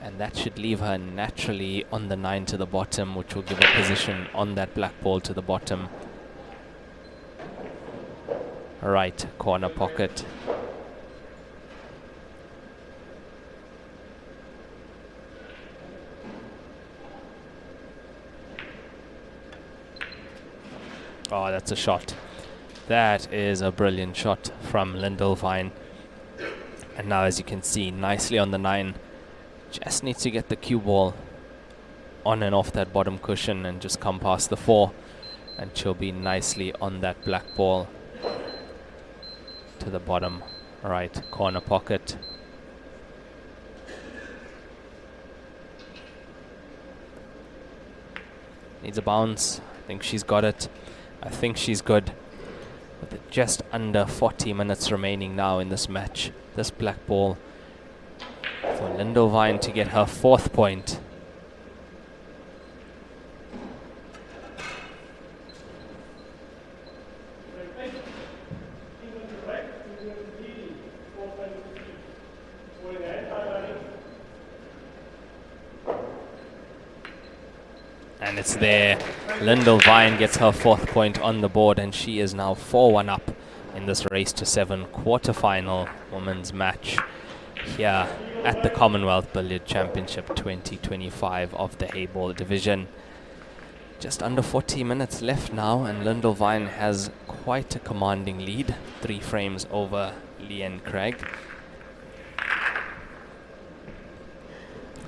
And that should leave her naturally on the 9 to the bottom, which will give her position on that black ball to the bottom. Right corner pocket. Oh, that's a shot. That is a brilliant shot from Lindel Vine. And now, as you can see, nicely on the 9. Just needs to get the cue ball on and off that bottom cushion and just come past the 4. And she'll be nicely on that black ball to the bottom right corner pocket. Needs a bounce. I think she's got it. I think she's good. With just under 40 minutes remaining now in this match. This black ball for Lindel Vine to get her 4th point. And it's there. Lindel Vine gets her 4th point on the board, and she is now 4-1 up in this race to 7 quarterfinal women's match here at the Commonwealth Billiard Championship 2025 of the Hayball division. Just under 40 minutes left now, and Lindel Vine has quite a commanding lead, 3 frames over Leanne Craig.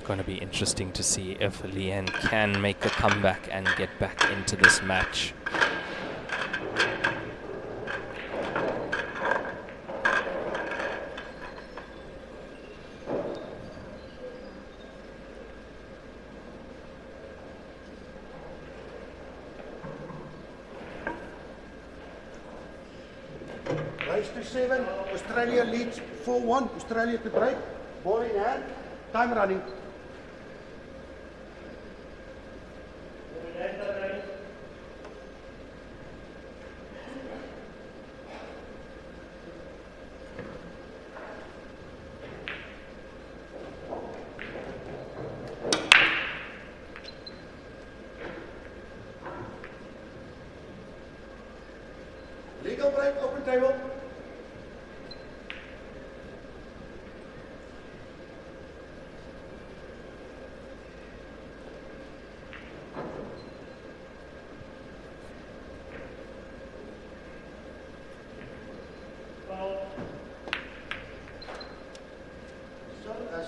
Going to be interesting to see if Leanne can make a comeback and get back into this match. Race to 7. Australia leads 4-1. Australia to break. Ball in hand. Time running. Legal break, open table.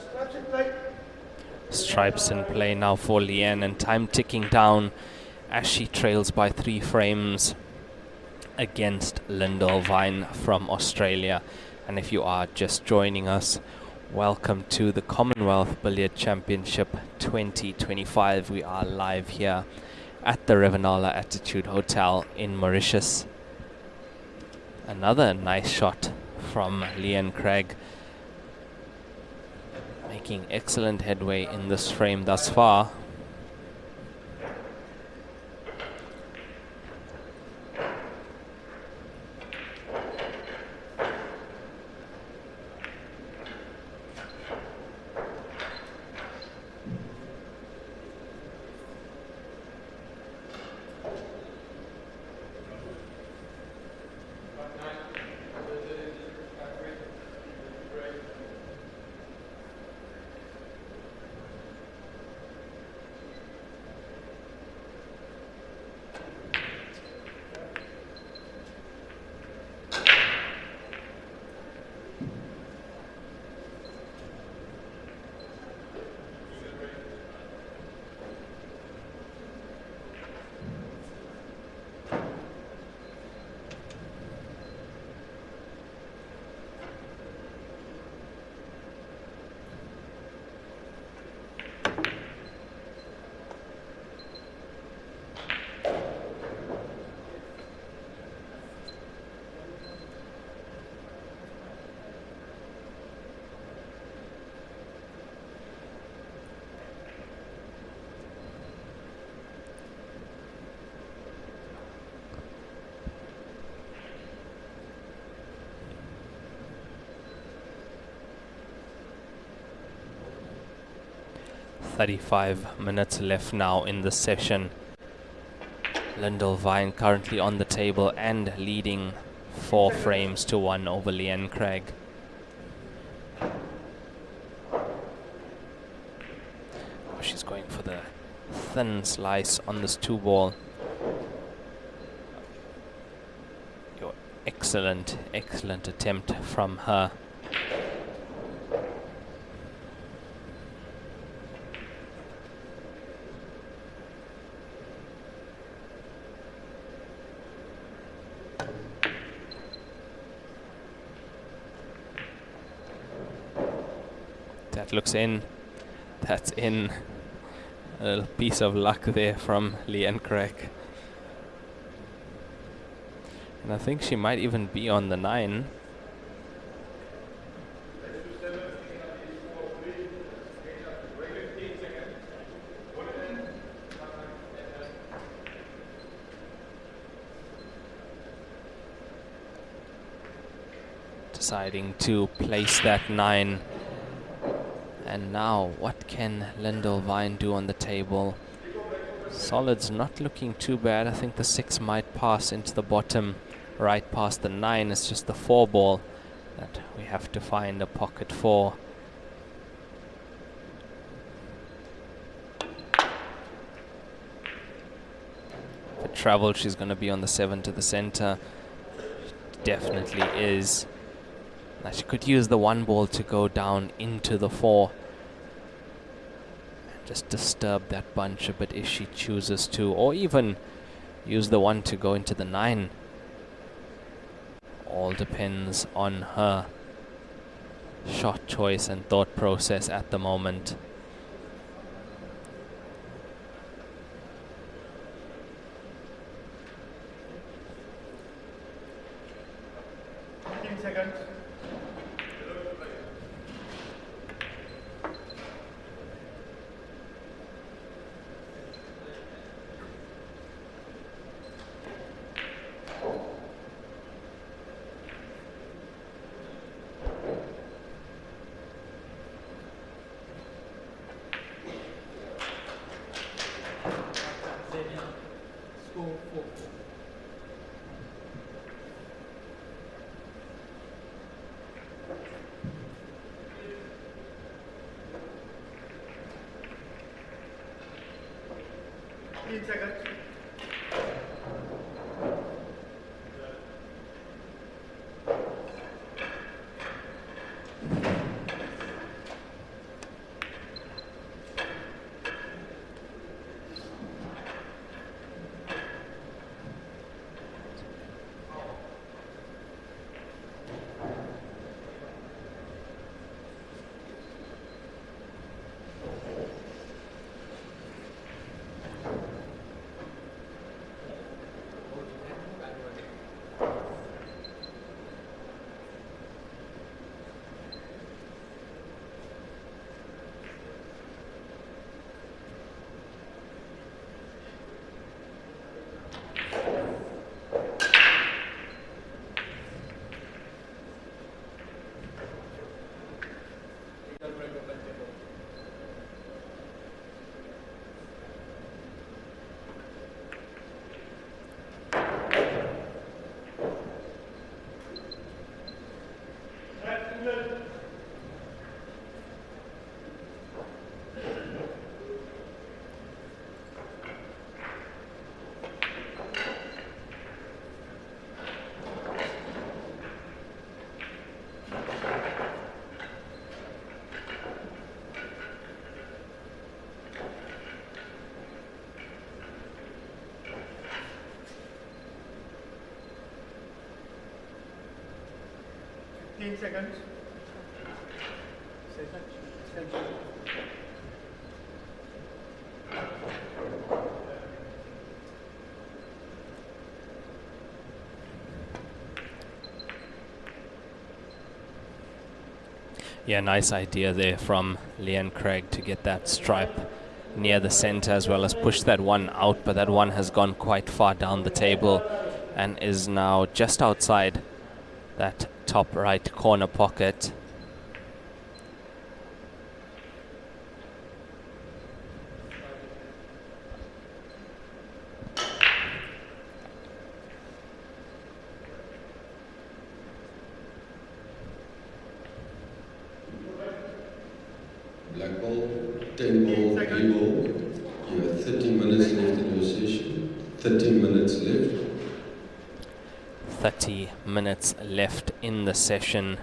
Stripes in play. Stripes in play now for Leanne, and time ticking down as she trails by 3 frames against Lindel Vine from Australia. And if you are just joining us, welcome to the Commonwealth Billiard Championship 2025. We are live here at the Revanala Attitude Hotel in Mauritius. Another nice shot from Leanne Craig, making excellent headway in this frame thus far. 35 minutes left now in the session. Lindel Vine currently on the table and leading 4 frames to 1 over Leanne Craig. She's going for the thin slice on this 2-ball. Excellent attempt from her. That looks in. That's in. A little piece of luck there from Leanne Craig. And I think she might even be on the 9. Deciding to place that 9. And now, what can Lindel Vine do on the table? Solid's not looking too bad. I think the 6 might pass into the bottom right past the 9. It's just the 4-ball that we have to find a pocket for. For travel, she's going to be on the 7 to the center. Definitely is. Now she could use the 1-ball to go down into the 4. Just disturb that bunch a bit if she chooses to, or even use the 1 to go into the 9. All depends on her shot choice and thought process at the moment. Seconds. Score 4. Seconds. Seconds. Yeah, nice idea there from Leanne Craig to get that stripe near the center as well as push that 1 out, but that 1 has gone quite far down the table and is now just outside that top right corner pocket. 30 minutes left in your session. 30 minutes left. 30 minutes left in the session.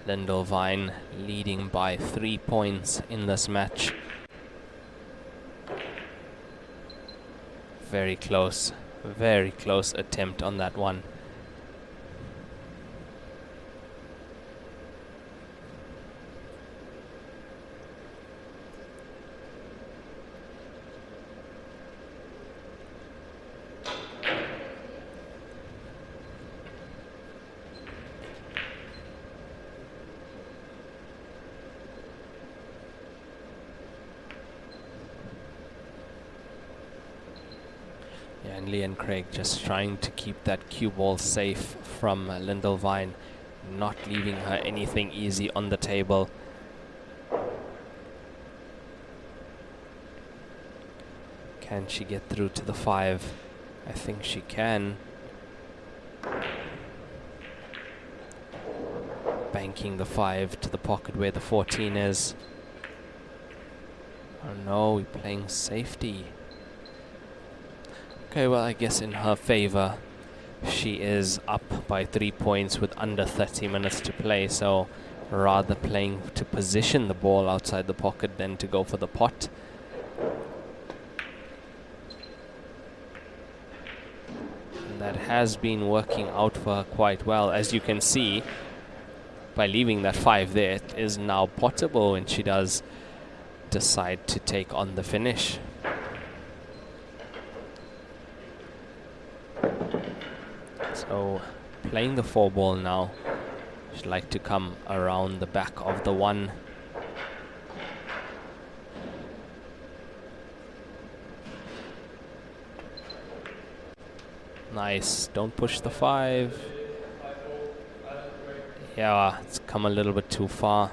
Lindel Vine leading by 3 points in this match. Very close attempt on that one. And Leanne Craig just trying to keep that cue ball safe from Lindel Vine, not leaving her anything easy on the table. Can she get through to the 5? I think she can. Banking the 5 to the pocket where the 14 is. Oh no, we're playing safety. Okay, well, I guess in her favor, she is up by 3 points with under 30 minutes to play, so rather playing to position the ball outside the pocket than to go for the pot. And that has been working out for her quite well. As you can see, by leaving that 5 there, it is now pottable when she does decide to take on the finish. So playing the 4 ball now. She'd like to come around the back of the 1. Nice. Don't push the 5. Yeah, it's come a little bit too far.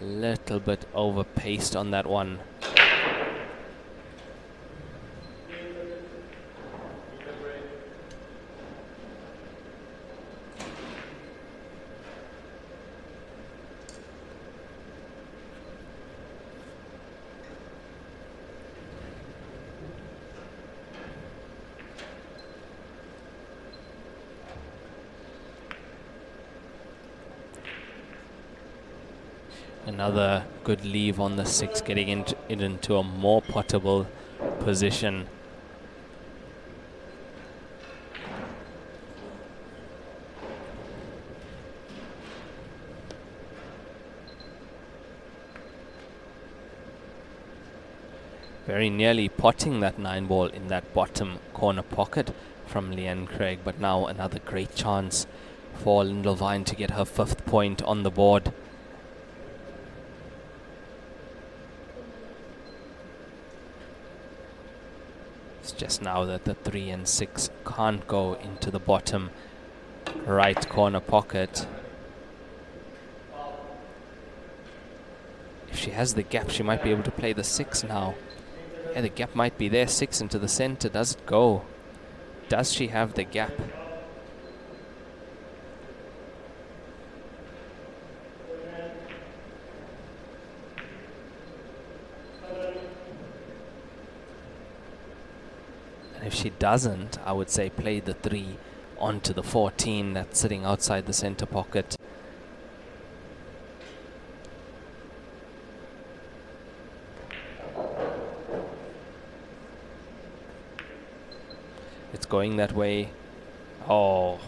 A little bit over-paced on that one. Another good leave on the 6, getting it into a more pottable position. Very nearly potting that 9 ball in that bottom corner pocket from Leanne Craig, but now another great chance for Lindel Vine to get her 5th point on the board. It's just now that the 3 and 6 can't go into the bottom right corner pocket. If she has the gap, she might be able to play the 6 now. Yeah, the gap might be there. 6 into the center. Does it go? Does she have the gap? And if she doesn't, I would say play the 3 onto the 14 that's sitting outside the center pocket. It's going that way. Oh.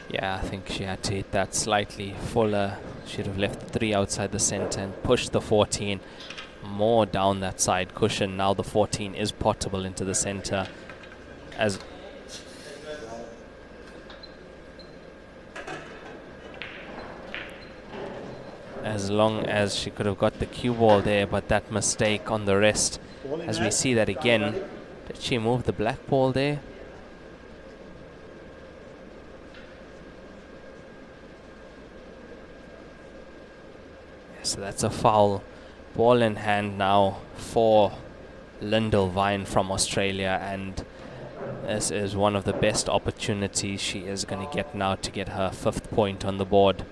Yeah, I think she had to hit that slightly fuller. Should have left the 3 outside the center and pushed the 14 more down that side cushion. Now the 14 is pottable into the center. As long as she could have got the cue ball there, but that mistake on the wrist. As we see that again, did she move the black ball there? Yeah, so that's a foul. Ball in hand now for Lindel Vine from Australia, and this is one of the best opportunities she is going to get now to get her 5th point on the board.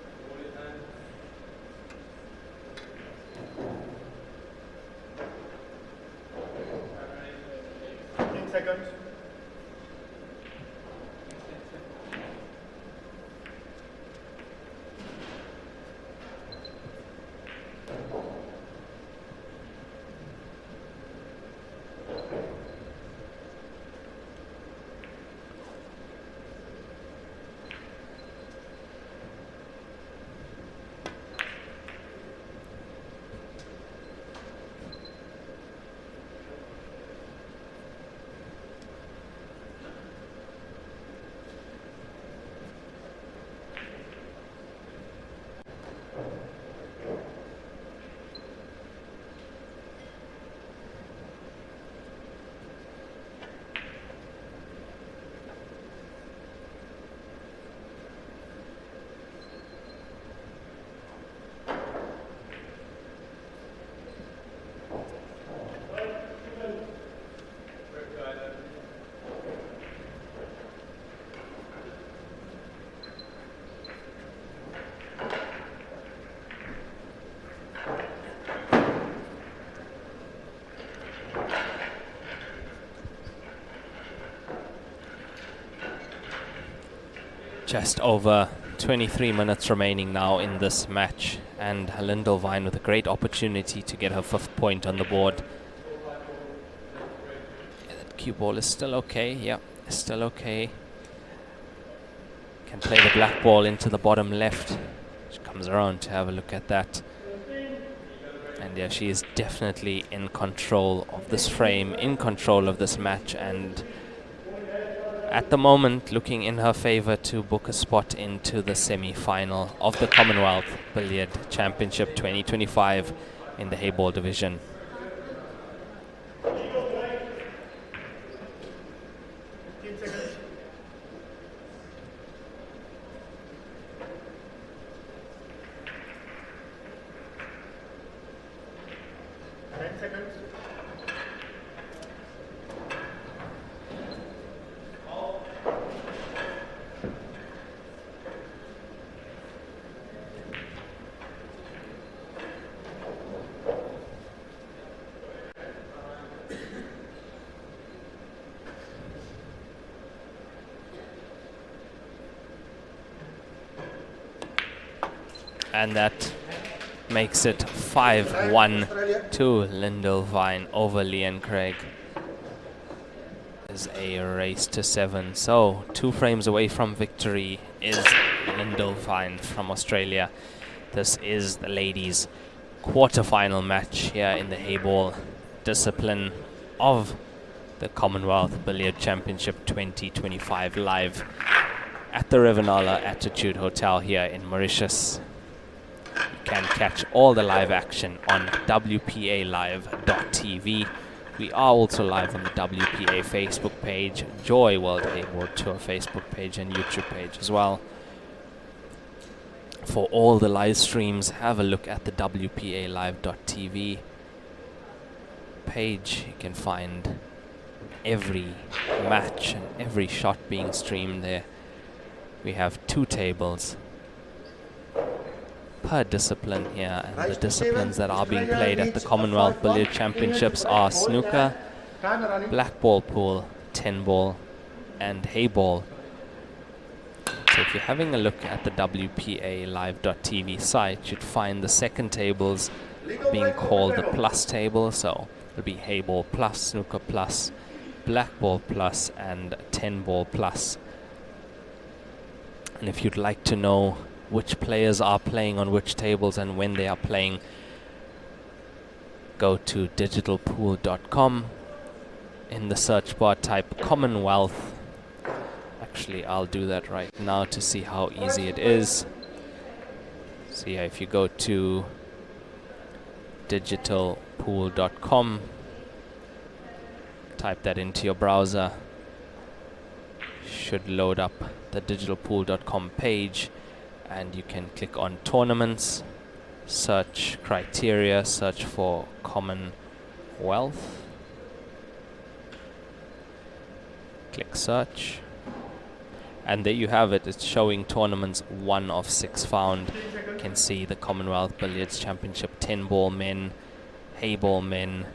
Just over 23 minutes remaining now in this match, and Lindel Vine with a great opportunity to get her 5th point on the board. Yeah, that cue ball is still okay. Yeah, still okay. Can play the black ball into the bottom left. She comes around to have a look at that. And yeah, she is definitely in control of this frame, in control of this match, and at the moment looking in her favor to book a spot into the semi-final of the Commonwealth Billiard Championship 2025 in the Hayball division. And that makes it 5-1 to Lindel Vine over Leanne Craig. Is a race to 7. So 2 frames away from victory is Lindel Vine from Australia. This is the ladies' quarter-final match here in the Hayball discipline of the Commonwealth Billiard Championship 2025 live at the Rivanala Attitude Hotel here in Mauritius. You can catch all the live action on WPAlive.tv. We are also live on the WPA Facebook page, Joy World Hayball Tour Facebook page and YouTube page as well. For all the live streams, have a look at the WPAlive.tv page. You can find every match and every shot being streamed there. We have 2 tables per discipline here, and the disciplines that are being played at the Commonwealth Billiard Championships are snooker, black ball pool, 10 ball and hayball. So if you're having a look at the WPAlive.tv site, you'd find the second tables being called the plus table. So it'll be hayball plus, snooker plus, black ball plus and 10 ball plus. And if you'd like to know which players are playing on which tables and when they are playing, go to digitalpool.com. In the search bar, type Commonwealth. Actually, I'll do that right now to see how easy it is. So yeah, if you go to digitalpool.com, type that into your browser, should load up the digitalpool.com page, and you can click on tournaments, search criteria, search for Commonwealth, click search, and there you have it. It's showing tournaments 1 of 6 found. You can see the Commonwealth Billiards Championship 10 ball men, hayball men,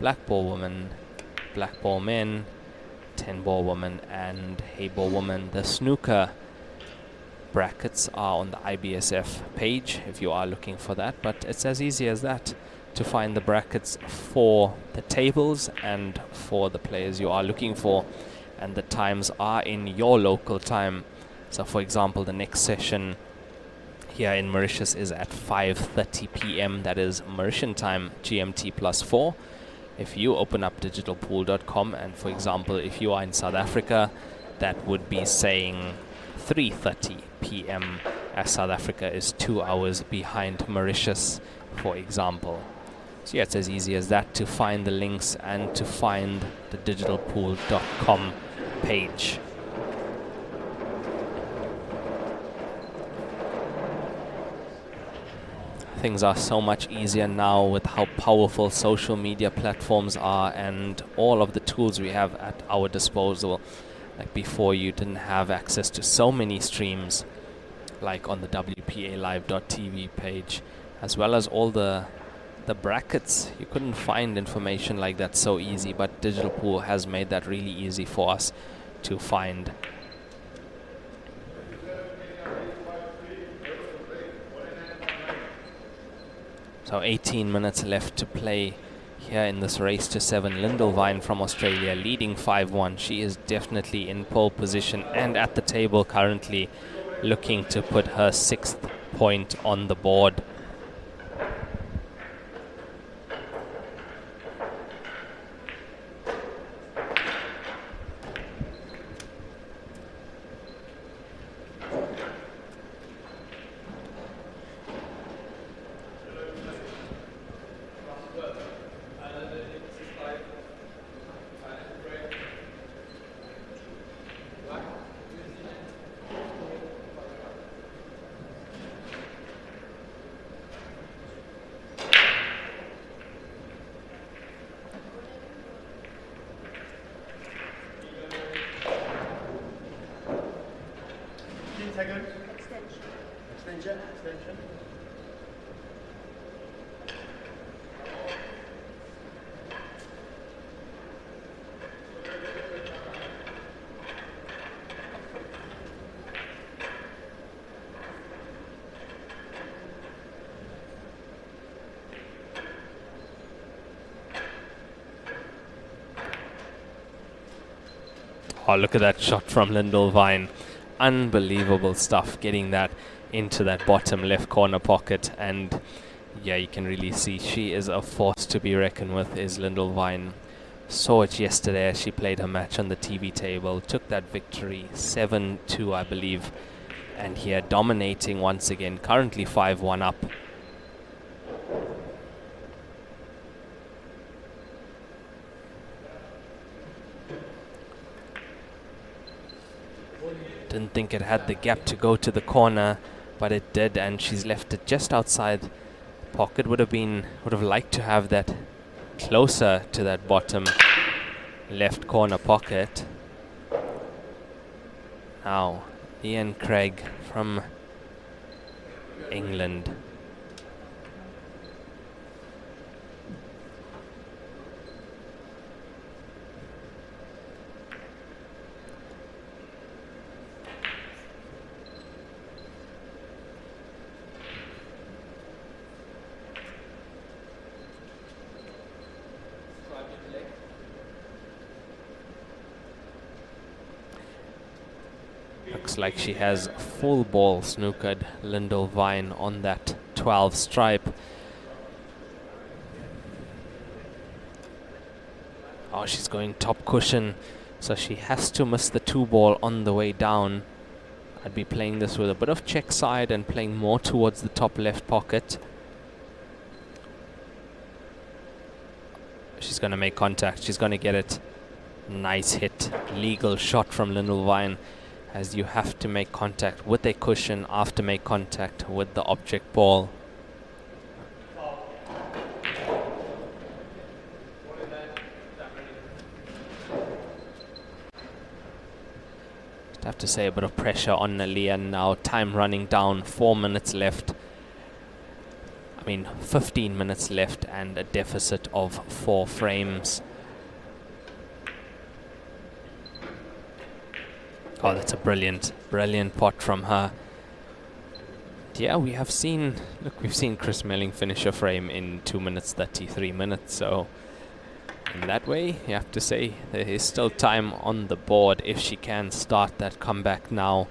black ball women, black ball men, 10 ball women and hayball women. The snooker brackets are on the IBSF page if you are looking for that, but it's as easy as that to find the brackets for the tables and for the players you are looking for, and the times are in your local time. So for example, the next session here in Mauritius is at 5:30 p.m. that is Mauritian time, GMT +4. If you open up digitalpool.com, and for example if you are in South Africa, that would be saying 3:30 p.m. as South Africa is 2 hours behind Mauritius, for example. So yeah, it's as easy as that to find the links and to find the digitalpool.com page. Things are so much easier now with how powerful social media platforms are and all of the tools we have at our disposal. Like before, you didn't have access to so many streams like on the WPAlive.tv page, as well as all the brackets. You couldn't find information like that so easy, but Digital Pool has made that really easy for us to find. So 18 minutes left to play here in this race to 7. Lindel Vine from Australia leading 5-1. She is definitely in pole position and at the table currently, looking to put her 6th point on the board. Extension. Oh, look at that shot from Lindel Vine. Unbelievable stuff, getting that into that bottom left corner pocket. And yeah, you can really see she is a force to be reckoned with, is Lindel Vine. Saw it yesterday as she played her match on the TV table. Took that victory 7-2, I believe. And here dominating once again, currently 5-1 up. Didn't think it had the gap to go to the corner, but it did, and she's left it just outside the pocket. Would have liked to have that closer to that bottom left corner pocket. Now, Leanne Craig from England. Looks like she has full ball snookered Lindel Vine on that 12 stripe. Oh, she's going top cushion, so she has to miss the 2 ball on the way down. I'd be playing this with a bit of check side and playing more towards the top left pocket. She's going to make contact. She's going to get it. Nice hit. Legal shot from Lindel Vine, as you have to make contact with a cushion after make contact with the object ball. Just have to say a bit of pressure on Leanne now. Time running down, 4 minutes left. 15 minutes left and a deficit of 4 frames. Oh, that's a brilliant pot from her. Yeah, we've seen Chris Melling finish a frame in 2 minutes 33 minutes. So in that way, you have to say there is still time on the board if she can start that comeback now.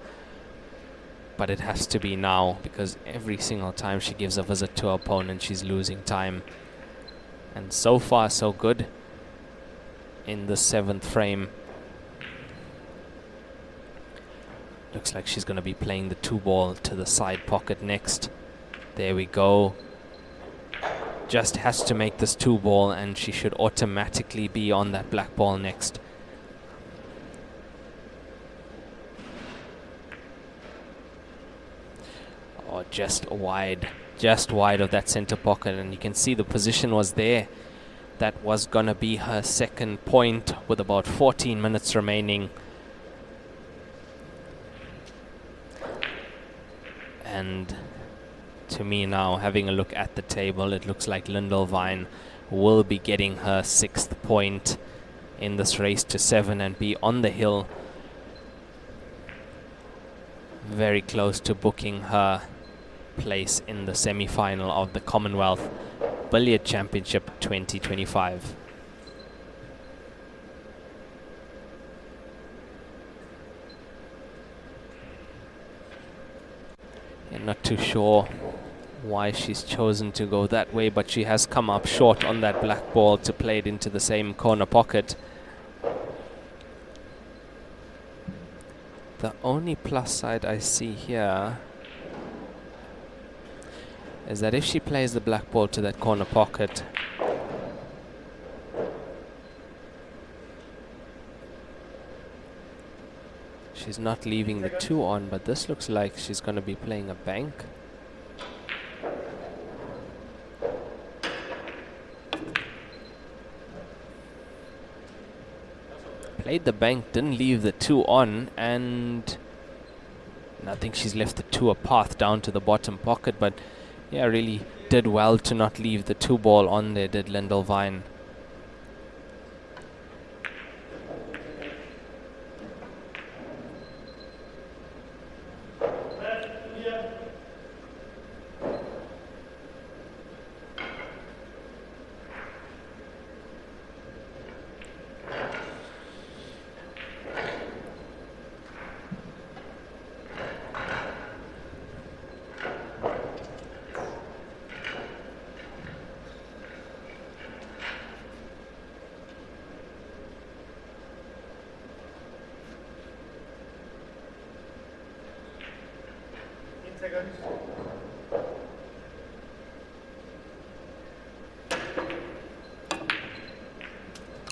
But it has to be now, because every single time she gives a visit to her opponent, she's losing time. And so far, so good in the 7th frame. Looks like she's going to be playing the 2 ball to the side pocket next. There we go. Just has to make this 2 ball and she should automatically be on that black ball next. Oh, just wide of that center pocket, and you can see the position was there. That was going to be her 2nd point with about 14 minutes remaining. And to me now, having a look at the table, it looks like Lindel Vine will be getting her 6th point in this race to 7 and be on the hill. Very close to booking her place in the semi-final of the Commonwealth Billiard Championship 2025. I'm not too sure why she's chosen to go that way, but she has come up short on that black ball to play it into the same corner pocket. The only plus side I see here is that if she plays the black ball to that corner pocket, she's not leaving the 2 on, but this looks like she's going to be playing a bank. Played the bank, didn't leave the 2 on, and I think she's left the 2 a path down to the bottom pocket, but yeah, really did well to not leave the 2 ball on there, did Lindel Vine.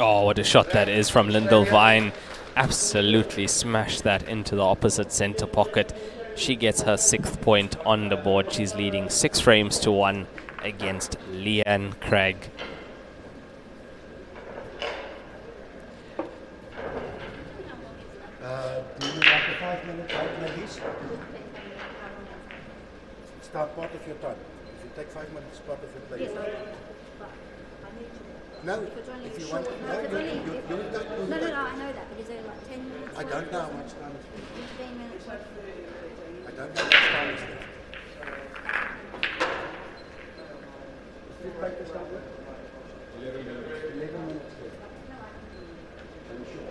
Oh, what a shot that is from Lindel Vine. Absolutely smashed that into the opposite center pocket. She gets her 6th point on the board. She's leading 6 frames to 1 against Leanne Craig. Do you like a 5-minute break, ladies? Start part of your time. If you take 5 minutes, part of it, ladies. No, if you want, no, I know that, but is there like 10 minutes? I don't know how much time is left. 15 minutes. I don't know how much time is left. If you break this down, 11 minutes left. I'm sure.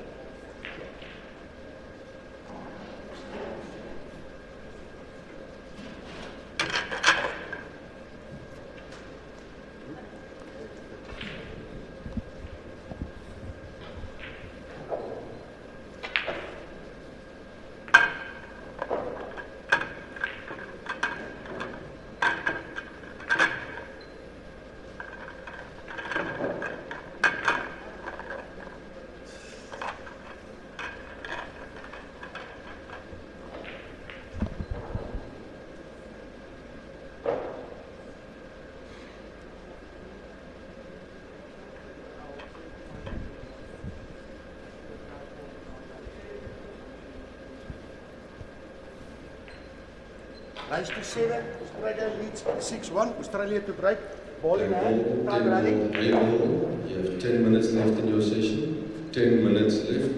Race to 7, Australia leads 6-1, Australia to break, ball in hand, time running. You have 10 minutes left in your session. 10 minutes left.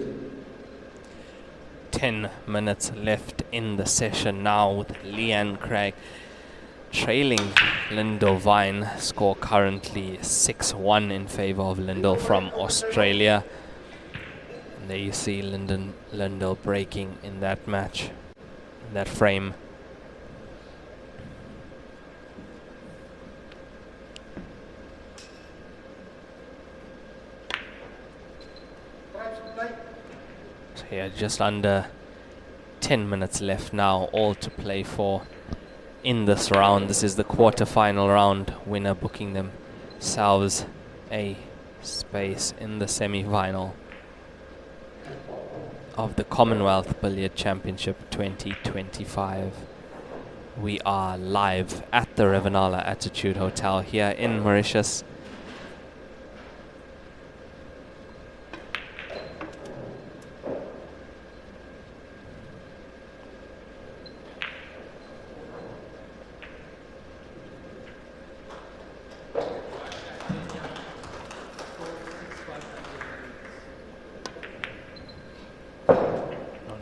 10 minutes left in the session now with Leanne Craig trailing Lindel Vine. Score currently 6-1 in favor of Lindel from Australia. And there you see Lindel breaking in that match, in that frame. So yeah, just under 10 minutes left now, all to play for in this round. This is the quarter-final round, winner booking themselves a space in the semi-final of the Commonwealth Billiard Championship 2025. We are live at the Revanala Attitude Hotel here in Mauritius.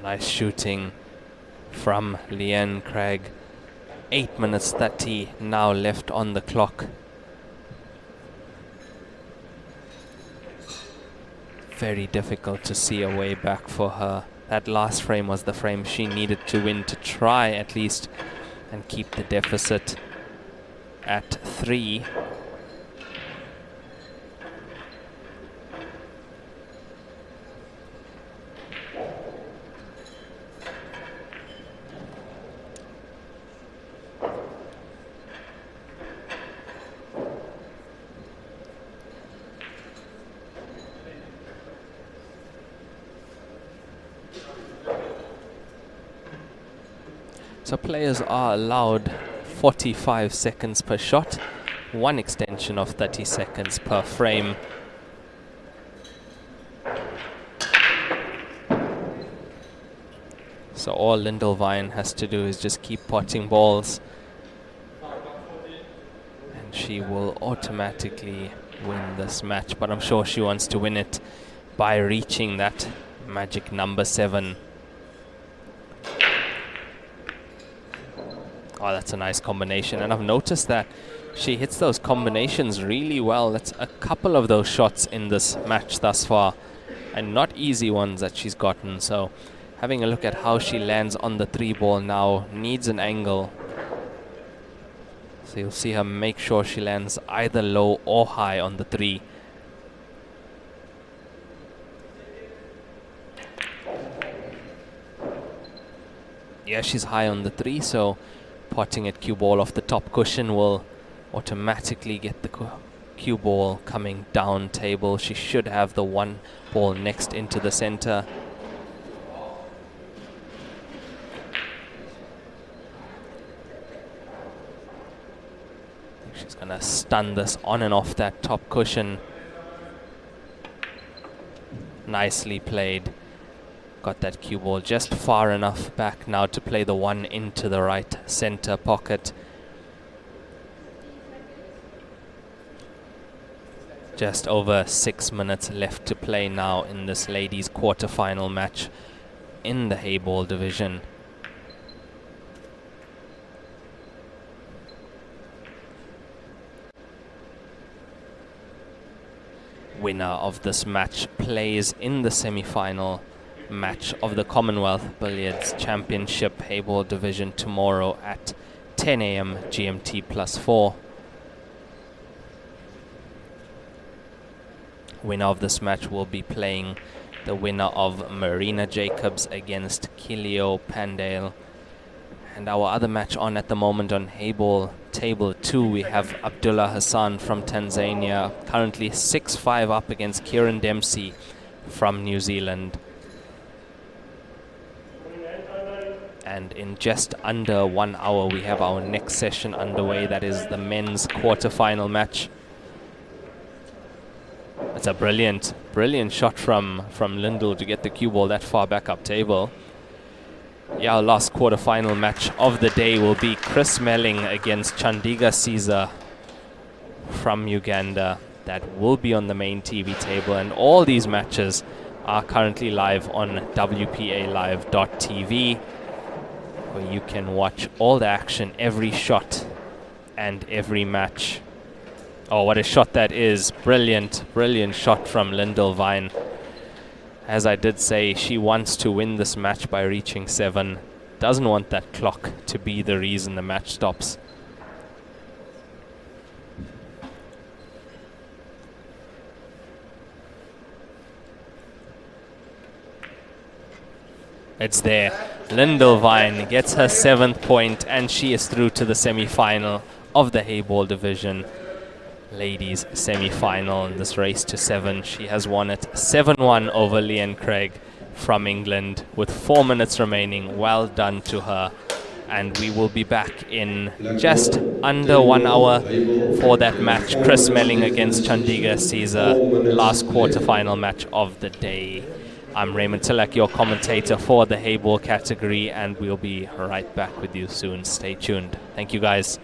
Nice shooting from Leanne Craig. 8 minutes 30 now left on the clock. Very difficult to see a way back for her. That last frame was the frame she needed to win to try at least and keep the deficit at 3. So players are allowed 45 seconds per shot, one extension of 30 seconds per frame. So all Lindel Vine has to do is just keep potting balls, and she will automatically win this match. But I'm sure she wants to win it by reaching that magic number 7. Oh, that's a nice combination, and I've noticed that she hits those combinations really well. That's a couple of those shots in this match thus far, and not easy ones that she's gotten. So having a look at how she lands on the 3 ball now, needs an angle. So you'll see her make sure she lands either low or high on the 3. Yeah, she's high on the 3, so potting at cue ball off the top cushion will automatically get the cue ball coming down table. She should have the 1 ball next into the center. I think she's gonna stun this on and off that top cushion. Nicely played. Got that cue ball just far enough back now to play the 1 into the right center pocket. Just over 6 minutes left to play now in this ladies quarter-final match in the Hayball division. Winner of this match plays in the semi-final match of the Commonwealth Billiards Championship Hayball Division tomorrow at 10 AM GMT +4. Winner of this match will be playing the winner of Marina Jacobs against Kilio Pandale. And our other match on at the moment on Hayball Table 2, we have Abdullah Hassan from Tanzania, currently 6-5 up against Kieran Dempsey from New Zealand. And in just under 1 hour, we have our next session underway. That is the men's quarter-final match. That's a brilliant shot from Lindel to get the cue ball that far back up table. Yeah, our last quarter-final match of the day will be Chris Melling against Chandiga Caesar from Uganda. That will be on the main TV table, and all these matches are currently live on WPAlive.tv, where you can watch all the action, every shot and every match. Oh, what a shot that is. Brilliant shot from Lindel Vine. As I did say, she wants to win this match by reaching 7. Doesn't want that clock to be the reason the match stops. It's there. Lindel Vine gets her 7th point, and she is through to the semi-final of the Hayball division. Ladies semi-final in this race to 7. She has won it 7-1 over Leanne Craig from England with 4 minutes remaining. Well done to her. And we will be back in just under 1 hour for that match. Chris Melling against Chandiga Caesar, last quarter-final match of the day. I'm Raymond Tillak, your commentator for the Hayball category, and we'll be right back with you soon. Stay tuned. Thank you, guys.